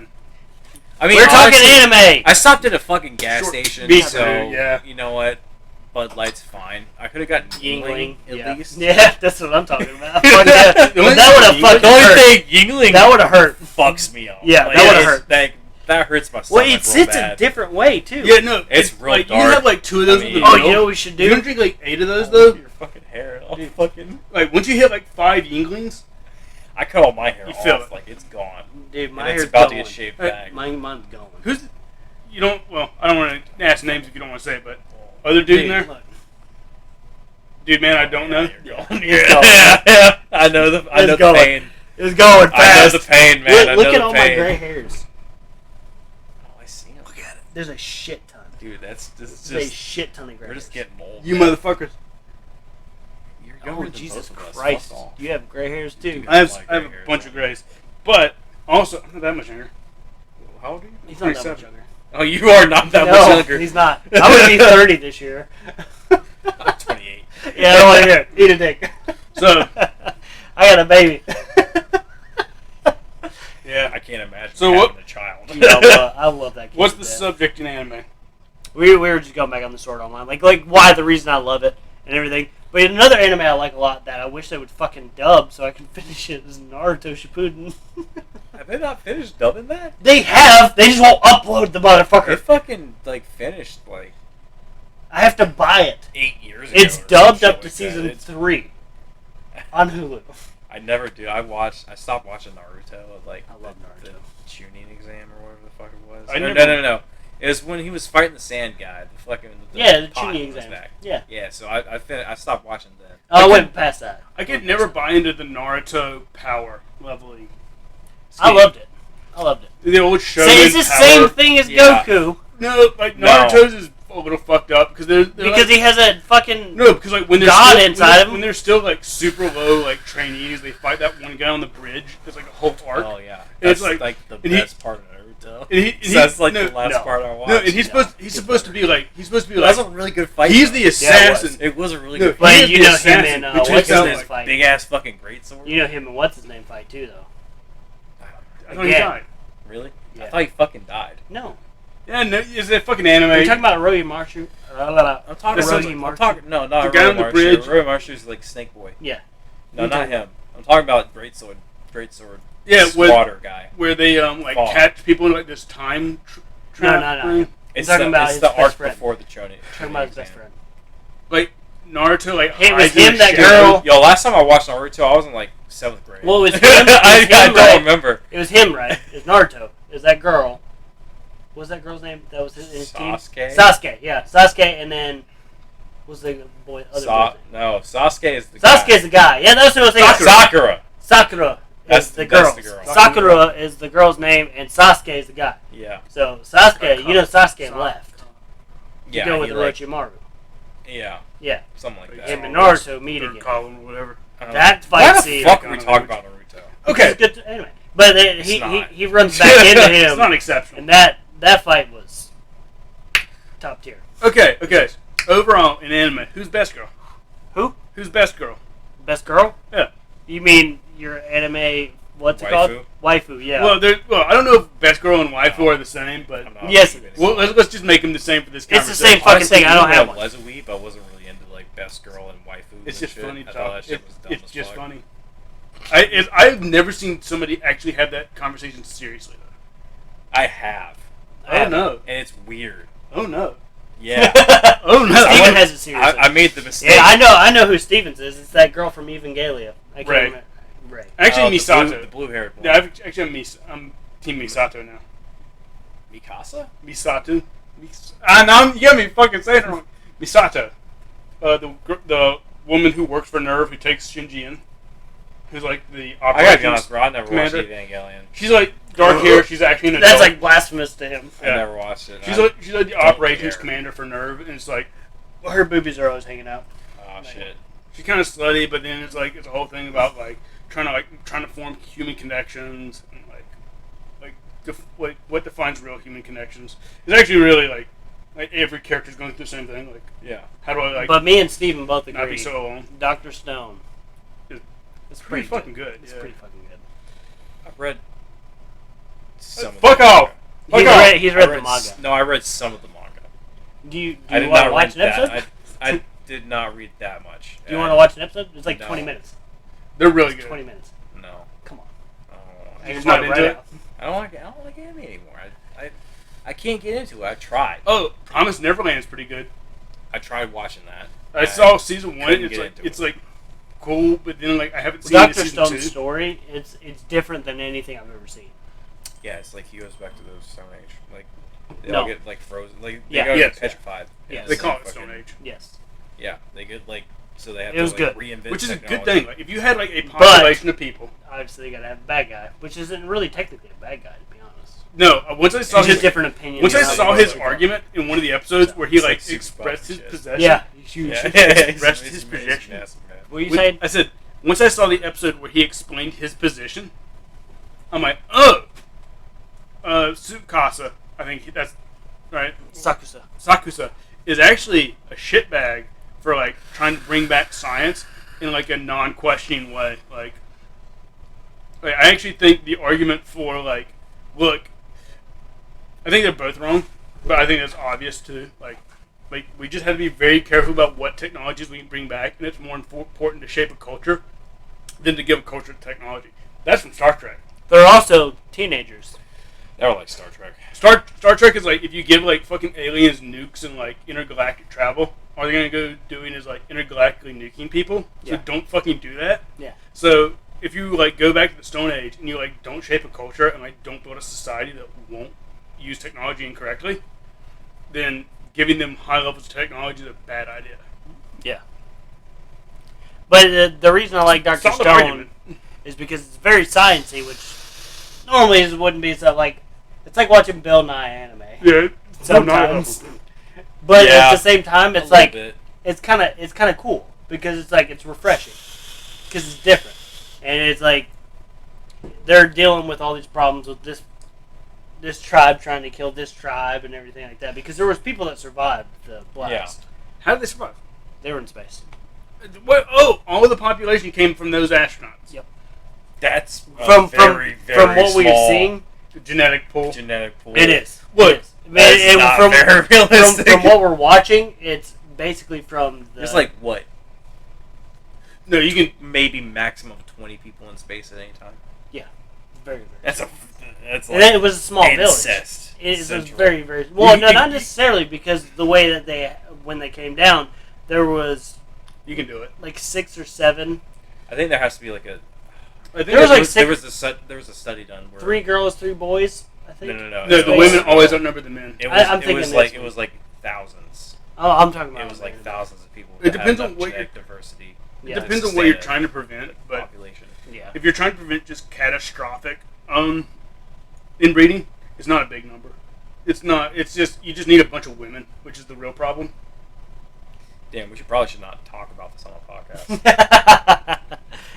I mean, We're talking honestly, anime. I stopped at a fucking gas Sure. station, Me so too, yeah. you know what? Bud Light's fine. I could have gotten Yingling at yeah. least. Yeah, that's what I'm talking about. Fuck that. The only That would have thing- fucking The only hurt. thing Yingling That would have hurt. fucks me up. Yeah, Like, that would've it's- hurt. That hurts my Well, stomach. it real sits a bad. different way too. Yeah, no. It's real like, dark. You have like 2 of those I with mean- the Oh, milk. you know what we should You do? don't drink like 8 of those though? Your fucking hair. All fucking. Like once you hit like 5 Yinglings, I cut all my hair You off. feel it. Like it's gone. Dude, my And it's hair's about going. to get shaved Hey, back. Mine's going. who's? You don't. Well, I don't want to ask names if you don't want to say it, but other dude in there. Look. Dude, man, I don't know. You're going. It's going. Yeah. I know the going. pain. It's going I know fast. the pain, man. Look I know at the all pain. my gray hairs. Oh, I see him. Look at it. There's a shit ton. Dude, this is There's a just. shit ton of gray We're just hairs. getting mold. You man. motherfuckers. You're Oh, younger than Jesus both of us. Christ. Fuck off. Do you have gray hairs too? Dude. I have Like a gray hairs, bunch of man. grays. But, also, I'm not that much younger. How old are you? He's not that much 27. younger. Oh, you are not that No, much younger. he's not. I'm going to be 30 this year. I'm 28. Yeah, I don't want to hear it. Eat a dick. So, I got a baby. yeah. I can't imagine So having what- a child. I love that kid. What's to the death. subject in anime? We were just going back on the Sword Online. Like why the reason I love it and everything. But another anime I like a lot that I wish they would fucking dub so I can finish it is Naruto Shippuden. Have they not finished dubbing that? They have. They just won't upload the They motherfucker. fucking like finished like I have to buy it. 8 years ago. It's or some dubbed shit up to like that. season It's- 3 on Hulu. I never do. I stopped watching Naruto at like I love the Naruto. tuning exam or whatever the fuck it was. I No. never- It was when he was fighting the sand guy. The fucking Yeah, the pot tuning was exam. back. Yeah. Yeah, so I stopped watching then. Oh, I went past that. I could never buy into the Naruto power leveling. I loved it. The old show. It's the same thing as Yeah. Goku No, like No. Naruto's is a little fucked up because they're because like, he has a fucking. no, because like when they're God still, inside of him. when they're still like super low like trainees, they fight that one guy on the bridge. There's like a whole arc. Oh yeah, And it's that's like- the and he- best part of Naruto. And So that's like no, the last no. part I watched. No, and he's Yeah. supposed to be like That was a really good fight. he's though. the assassin. It was a really No, good he fight. But is you the know him assassin and who what's takes his out, name like, fight. Big ass fucking great sword. You know him and what's his name fight too though. I thought he Again. died. Really? Yeah. I thought he fucking died. No, Yeah, no, is that fucking anime? are you talking about Rogi Marshu? I'm talking This about. is- I'm talking. No, not The guy on the Roy bridge. Marshu. Roy Marshu's like Snake Boy. Yeah. No, You not talking him. I'm talking about Great Sword. Yeah, with- Water guy. where they like Fall. catch people in like this time trap No. thing. It's talking the, about it's his the best arc friend. before the Choni. Talking about his best friend. Like Naruto, like It was hides in him, a that shadow. girl. Yo, last time I watched Naruto, I was in like 7th grade. Well, it was him. I him, don't right? remember. It was him, right? It was Naruto. It was that girl. What was that girl's name? That was his team. Sasuke? Sasuke, yeah, Sasuke, and then what was the boy? Other boy's name? No, Sasuke is the Sasuke guy. is the guy. Yeah, that's what I was thinking. Sakura. Sakura That's is the- the girl. that's the girl. Sakura is the girl's name, and Sasuke is the guy. Yeah. So Sasuke, you know, Sasuke left to Yeah. go with he, like, Orochimaru. Yeah. Yeah, Something like that. him and Naruto meet Third again. column or whatever. That Why fight the scene. fuck are we talking about Naruto? Okay, It's good anyway, but he not. he runs back into it's him, not exceptional. and that fight was top tier. Okay. Overall, in anime, who's best girl? Who? Who's best girl? Best girl? Yeah. You mean your anime? What's it called? Waifu. Yeah. Well, I don't know if best girl and waifu are the same, but I'm not Yes, a weeb it is. well, anymore. let's just make them the same for this It's the conversation. same fucking thing. I don't even have though one. I was a weeb, I wasn't really into like best girl and waifu. It's and just shit. funny I to thought talk. that shit was dumb It's as just fuck. funny. I've never seen somebody actually have that conversation seriously, though. I have, Oh, no. and it's weird. Oh, no. Yeah. Oh, no. Steven went- has it seriously. I made the mistake. Yeah, I know who Stevens is. It's that girl from Evangelia. I can't Ray. remember. Ray. Actually, The Misato. blue-haired one. Yeah, I'm Team Misato now. Mikasa? Misato. Now you got me fucking saying it wrong. Misato. The woman who works for Nerve who takes Shinji in. Who's like the I gotta be operations honest, bro. I never commander. watched Evangelion. She's like dark hair. She's actually an That's adult. like blasphemous to him. I Yeah. never watched it. She's like the don't operations care. commander for Nerve, and it's like Well, her boobies are always hanging out. Oh shit. she's kind of slutty, but then it's like it's a whole thing about like trying to form human connections and what defines real human connections. It's actually really like every character's going through the same thing. Like Yeah. how do I But me and Steven both not be agree. so alone? Dr. Stone. It's It's pretty fucking good. It's yeah. pretty fucking good. I've read some of Fuck the off! manga. Fuck He's off! read I the manga. No, I read some of the manga. Do you I did want not to watch read an episode? that. I did not read that much. Do you want to watch an episode? It's like No. 20 minutes. They're really It's good. 20 minutes. No. Come on. I don't You're want I just can not buy into right it? out. I don't like anime anymore. I can't get into it. I tried. Oh, Promised Neverland is pretty good. I tried watching that. I saw season 1. couldn't It's get like into it's it. like cool, but then like I haven't seen Dr. season Stone's 2. story, it's different than anything I've ever seen. Yeah, it's like he goes back to the Stone Age. Like they No. all get like frozen. Like they Yeah. go Yes. get petrified. Yes. And They then call it fucking- Stone Age. Yes. Yeah, they get like So they have It was to good. reinvent Which is a technology. good thing. Like, if you had like a population of people. Obviously, you gotta have a bad guy, which isn't really technically a bad guy, to be honest. No, once I saw It's his just different opinions. Once I on how saw they his work. argument in one of the episodes where he It's like like super expressed his buff and shit. possession. Yeah. Expressed his He's position. massive, man. What you saying? I said, once I saw the episode where he explained his position, I'm like, oh, Tsukasa, I think that's right. Sakusa. Sakusa is actually a shitbag for like trying to bring back science in like a non-questioning way. Like I actually think the argument for like, look, I think they're both wrong, but I think that's obvious too. Like we just have to be very careful about what technologies we can bring back, and it's more important to shape a culture than to give a culture to technology. That's from Star Trek. They're also teenagers. They were like Star Trek. Star Trek is like, if you give like fucking aliens nukes and like intergalactic travel, all they're gonna go doing is like intergalactically nuking people. So Yeah. don't fucking do that. Yeah. So if you like go back to the Stone Age and you like don't shape a culture and like don't build a society that won't use technology incorrectly, then giving them high levels of technology is a bad idea. Yeah. But the reason I like Dr. Solid Stone argument. is because it's very sciencey, which normally it wouldn't be so like. It's like watching Bill Nye anime. Yeah. Sometimes. But Yeah. at the same time, it's A little like bit. it's kind of cool because it's like it's refreshing because it's different, and it's like they're dealing with all these problems with this tribe trying to kill this tribe and everything like that because there was people that survived the blast. How did they survive? They were in space. What? Oh, all of the population came from those astronauts. Yep. That's a From very, very from what we've small seen, The genetic pool. genetic pool. it is. Look, It is. That's not very realistic. From what we're watching, it's basically from the. There's like what? No, you can. Maybe maximum of 20 people in space at any time. very, very. That's And like then it was a small village. incest. It was central. very, very well. No, You- not necessarily because the way that when they came down, there was You can do it. like 6 or 7, I think there has to be like a. I think There was that's- like there was a study done where 3 girls, 3 boys. I think. No. no, it the was- women always outnumber the men. It was, I'm it thinking was this like one. it was like thousands. Oh, I'm talking about. It was like thousands of people. It that depends had on enough what genetic diversity. Yeah. It depends on to what you're sustain trying to a prevent, but population. Yeah. if you're trying to prevent just catastrophic inbreeding, it's not a big number. It's not. It's just you just need a bunch of women, which is the real problem. Damn, we should not talk about this on a podcast.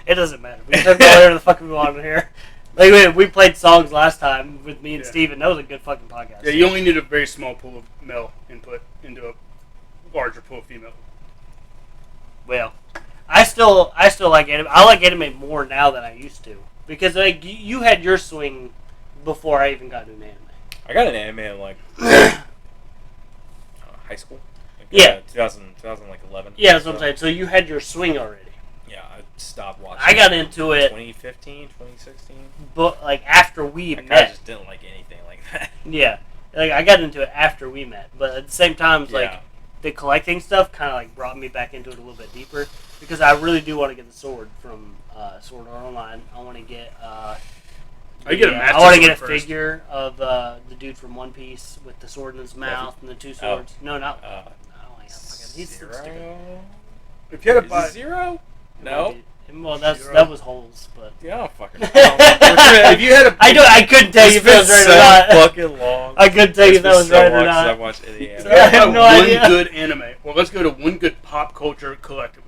It doesn't matter. We can talk about whatever the fuck we want here. Like we played songs last time with me and Yeah. Steven. That was a good fucking podcast. Yeah, you only need a very small pool of male input into a larger pool of female. Well, I still like anime. I like anime more now than I used to because like you had your swing before I even got into anime. I got an anime in like high school. Like, Yeah. 2011. Yeah, that's what I'm saying. So you had your swing already. Yeah, I stopped watching. I got into it, 2015, 2016. but like after we I kind of met. just didn't like anything like that. Yeah, like I got into it after we met, but at the same time, it's like Yeah. the collecting stuff kind of like brought me back into it a little bit deeper because I really do want to get the sword from Sword Art Online. I want to get. I get a master I want to get a sword first. figure of the dude from One Piece with the sword in his mouth and the 2 swords. No, not. I don't like that fucking. He's stupid. Zero? If you had to Is buy, it Zero? No. Well, Zero. that was holes, but. Yeah, I don't fucking know. if you had a, I couldn't tell you if that was right or not. fucking long. I couldn't tell you if that was right or I not. watched any anime. I have buy no one idea. good anime, well, let's go to one good pop culture collectible.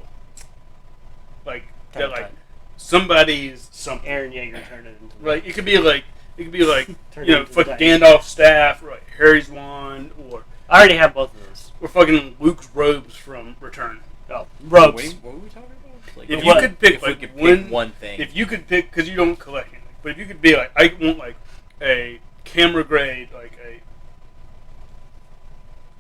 Like that, like somebody's something. Aaron Yeager turned it into. Like it could be like Turn you it know, into fucking the dice. Gandalf's staff, or like Harry's wand, or I already have both of those. fucking Luke's robes from Return. Oh, ropes. What were we talking about? Like, If What? you could pick if we like could pick one thing. if you could pick, because you don't collect anything, but if you could be like, I want like a camera grade, like a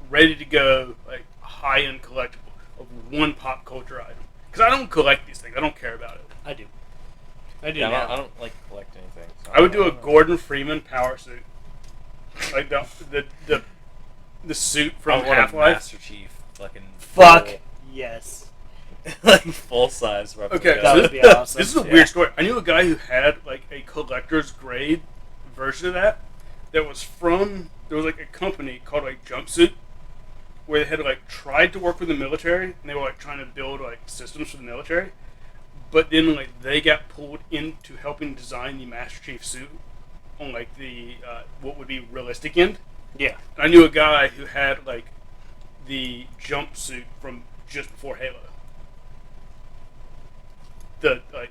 ready to go, like high end collectible of one pop culture item. Because I don't collect these things. I don't care about it. I do. I do Yeah, now. I don't like collect anything. So I would do a don't know. Gordon Freeman power suit, like the suit from I want a Half-Life. Master Chief, fucking Fuck yes. like full size replica. Okay, That so would be awesome. this is a Yeah. weird story. I knew a guy who had like a collector's grade version of that was from, there was like a company called like Jumpsuit where they had like tried to work with the military, and they were like trying to build like systems for the military, but then like they got pulled into helping design the Master Chief suit on like the what would be realistic end. Yeah. And I knew a guy who had like the jumpsuit from just before Halo.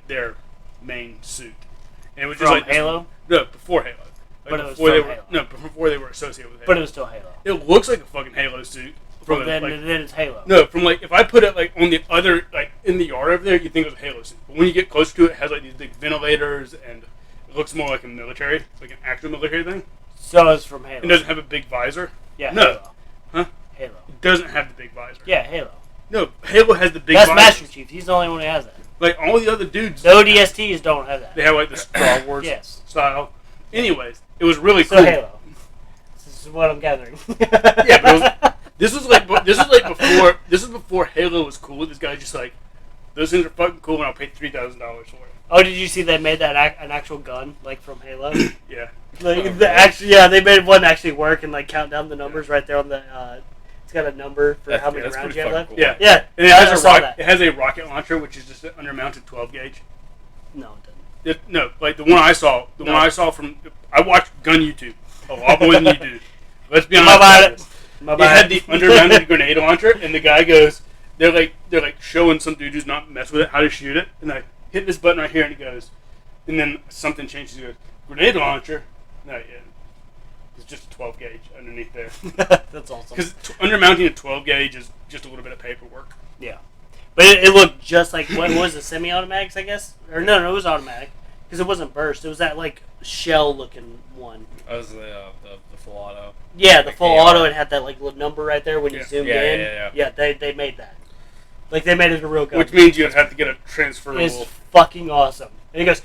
Their main suit, and it was just From like Halo? No, before Halo. But it was before they from were Halo. no, before they were associated with Halo. But it was still Halo. It looks like a fucking Halo suit. Well, then it's Halo. No, from like if I put it like on the other like in the yard over there, you think it was a Halo suit. But when you get close to it, it has like these big ventilators and it looks more like a military, like an actual military thing. So it's from Halo. It doesn't have a big visor. Yeah, No. Halo. Huh? Halo. It doesn't have the big visor. Yeah, Halo. No, Halo has the big That's visor. Master Chief. He's the only one who has that. Like all the other dudes, The ODSTs don't have that. they have like the Star Wars Yes. style. Anyways, it was really So cool. Halo. This is what I'm gathering. Yeah, but this was before Halo was cool. This guy's just like, those things are fucking cool, and I'll pay $3,000 for it. Oh, did you see they made that an actual gun, like from Halo? Yeah. Like they made one actually work and like count down the numbers right there on the. It's got a number for how many that's rounds pretty you have left. fucking cool. Yeah. Yeah, And it I has, saw that. it has a rocket launcher, which is just an undermounted 12 gauge. No, it doesn't. No, like the one I saw. The No. one I saw from. I watched Gun YouTube a lot more than you do. Let's be honest. My bad. about this. My They bad. had the undermounted grenade launcher, and the guy goes, they're like showing some dude who's not messing with it how to shoot it, and I hit this button right here, and he goes, and then something changes. He goes, grenade launcher. No, yeah, it's just a 12 gauge underneath there. That's awesome. Because undermounting a 12 gauge is just a little bit of paperwork. Yeah, but it looked just like what was it, semi-automatics, I guess, or no, it was automatic because it wasn't burst. It was that like shell-looking one. That was the full auto. Yeah, the Like full AR. auto. It had that like little number right there when you Yeah. zoomed Yeah, in. yeah. Yeah, they made that. Like they made it a real gun. Which means you'd have to get a transferable. It's fucking awesome. And he goes.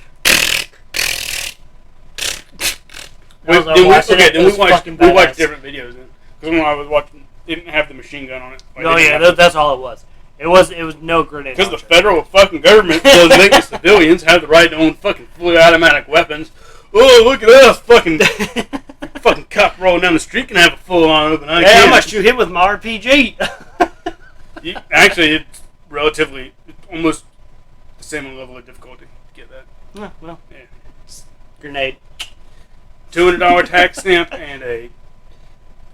Then we watched different videos. Because when I was watching, they didn't have the machine gun on it. Like, Oh they yeah, didn't have that's all it was. It was no grenade. Because the launcher. federal fucking government doesn't make the civilians have the right to own fucking fully automatic weapons. Oh, look at us, fucking cop rolling down the street can have a full on open. I Hey, can't. I'm gonna shoot him with my RPG. Actually, it's relatively, almost the same level of difficulty to get that. Yeah, well, Yeah. grenade. $200 tax stamp and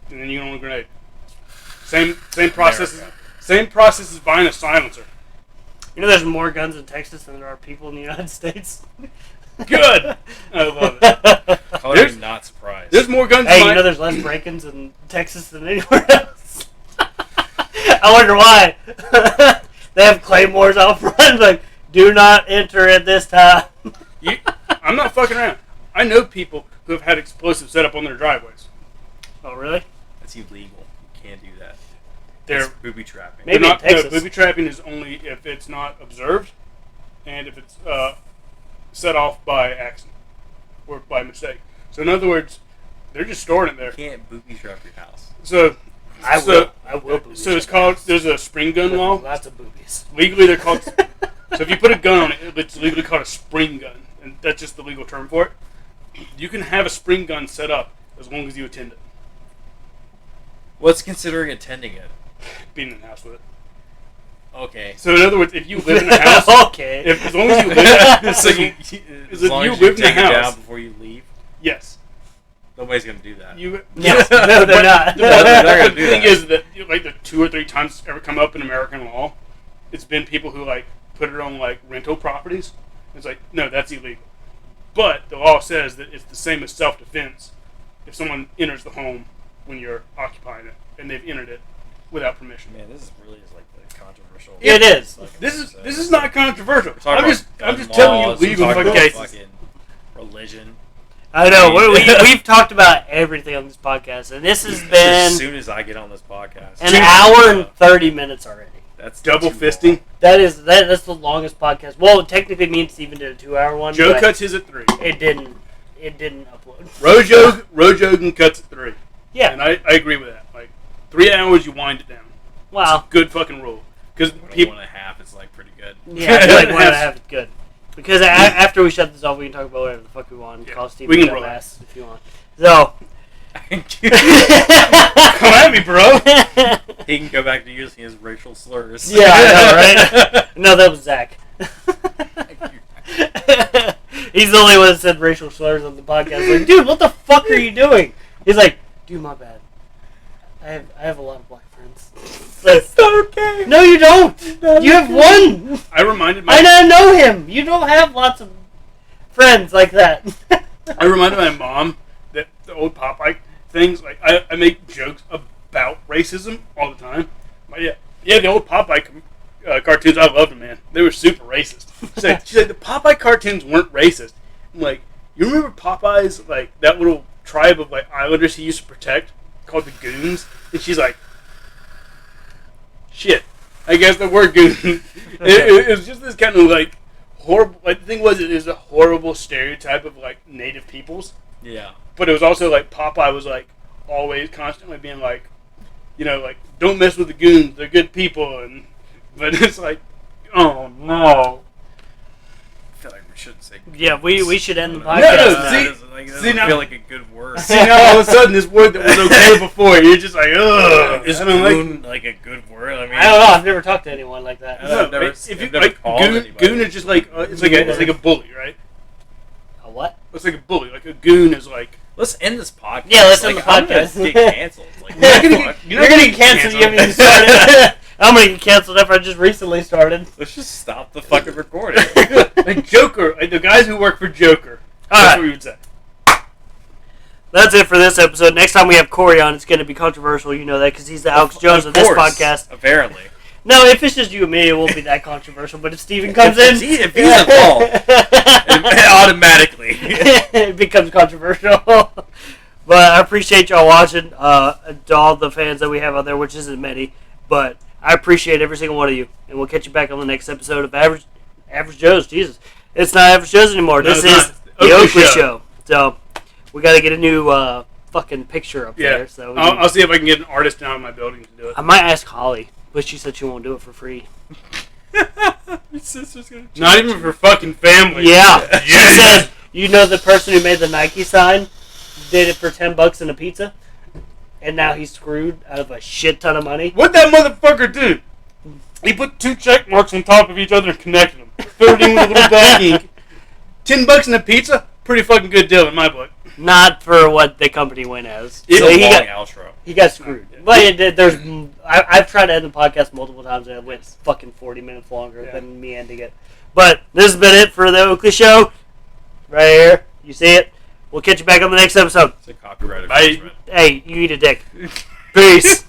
then you own a grenade. Same process. America. Same process as buying a silencer. You know, there's more guns in Texas than there are people in the United States. Good. I love it. Color There's- me not surprised. There's more guns. Hey, in you know there's less break-ins in Texas than anywhere else. I wonder why. They have claymores out front, like, do not enter at this time. I'm not fucking around. I know people who have had explosives set up on their driveways. Oh, really? That's illegal. You can't do that. They're It's booby trapping. Maybe they're not, in Texas. No, booby trapping is only if it's not observed and if it's set off by accident or by mistake. So in other words, they're just storing it there. You can't booby trap your house. So I will. Boobies So it's called. There's a spring gun law. Lots of boobies. Legally, they're called. So if you put a gun on it, it's legally called a spring gun, and that's just the legal term for it. You can have a spring gun set up as long as you attend it, What's considering attending it? being in the house with it. Okay. So in other words, if you live in the house, Okay. as long as you live, So you, As as if long you as you live in the take it house. down before you leave, yes, nobody's gonna do that. you. Yes. No, they're not. They're not gonna The do thing that. is that like the 2 or 3 times it's ever come up in American law, it's been people who like put it on like rental properties. It's like no, that's illegal. But the law says that it's the same as self-defense if someone enters the home when you're occupying it and they've entered it without permission. Man, this is really is like the controversial. It is. This is not controversial. We're talking I'm just about gun telling you laws, we're legal talking fucking about cases. fucking religion. I know. We've talked about everything on this podcast, and this has As been soon as I get on this podcast, an hour and 30 minutes already. that's Double too fisting. long. That's the longest podcast. Well, technically, me and Steven did a 2-hour one. Joe but cuts his at 3. It didn't upload. Rojogan cuts at 3. Yeah. And I agree with that. Like 3 hours, you wind it down. Wow. Good fucking rule. Because people. 1.5 is like pretty good. Yeah, I feel like 1.5 is good. Because after we shut this off, we can talk about whatever the fuck we want. And Yeah, call Steven we can a roll dumbass if you want. So, Come at me, bro. He can go back to using his racial slurs. Yeah, I know, right? No, that was Zach. He's the only one that said racial slurs on the podcast. Like, dude, what the fuck are you doing? He's like, dude, my bad. I have a lot of black friends. That's not okay. No, you don't. You have one. I reminded my I know him. You don't have lots of friends like that. I reminded my mom that the old Popeye things, like, I make jokes about racism all the time. But yeah, the old Popeye cartoons, I loved them, man. They were super racist. She's like, the Popeye cartoons weren't racist. I'm like, you remember Popeye's, like, that little tribe of, like, islanders he used to protect called the Goons? And she's like, shit, I guess the word goon. It was just this kind of, like, horrible, like, the thing was, it is a horrible stereotype of, like, native peoples. Yeah. But it was also, like, Popeye was, like, always constantly being like, you know, like, don't mess with the goons, they're good people. But it's like, oh, no. I feel like we shouldn't say. Yeah, we should end the No, podcast. no, now. Doesn't now- feel like a good word. See, now all of a sudden, this word that was okay before, you're just like, ugh. Is I don't like. goon like a good word? I mean, I don't know. I've never talked to anyone like that. No. I've never- if you, I've never like, called anybody. goon is just like, it's like a bully, right? A what? It's like a bully. Like a goon is like. let's end this podcast. Yeah, let's end the I'm gonna podcast. get canceled. Like, You're gonna fuck. get- You're gonna get canceled. You haven't even started. I'm gonna get canceled after I just recently started. Let's just stop the fucking recording. Like Joker, like the guys who work for Joker. All That's right. what we would say. That's it for this episode. Next time we have Corey on, it's going to be controversial. You know that because he's the Alex Jones of this course, podcast. Apparently. No, if it's just you and me, it won't be that controversial. But if Steven comes in, If he's involved, automatically. it becomes controversial. But I appreciate y'all watching. To all the fans that we have out there, which isn't many, but I appreciate every single one of you. And we'll catch you back on the next episode of Average Joe's. Jesus, it's not Average Joe's anymore. No, This it's is not. the Oakley Oakley Show. Show. So we got to get a new fucking picture up Yeah. there. So we I'll see if I can get an artist down in my building to do it. I might ask Holly, but she said she won't do it for free. Your sister's gonna. Not even for fucking family. Yeah. She Yes. said, you know the person who made the Nike sign did it for $10 in a pizza? And now he's screwed out of a shit ton of money? What'd that motherfucker do? He put 2 check marks on top of each other and connected them. Filled in with a little bag ink. $10 in a pizza? Pretty fucking good deal in my book. Not for what the company went as. It's So a he long got, outro. he got screwed. But I've tried to end the podcast multiple times and it went fucking 40 minutes longer Yeah. than me ending it. But this has been it for the Oakley Show. Right here. You see it? We'll catch you back on the next episode. It's a copyright Bye. infringement. Hey, you eat a dick. Peace.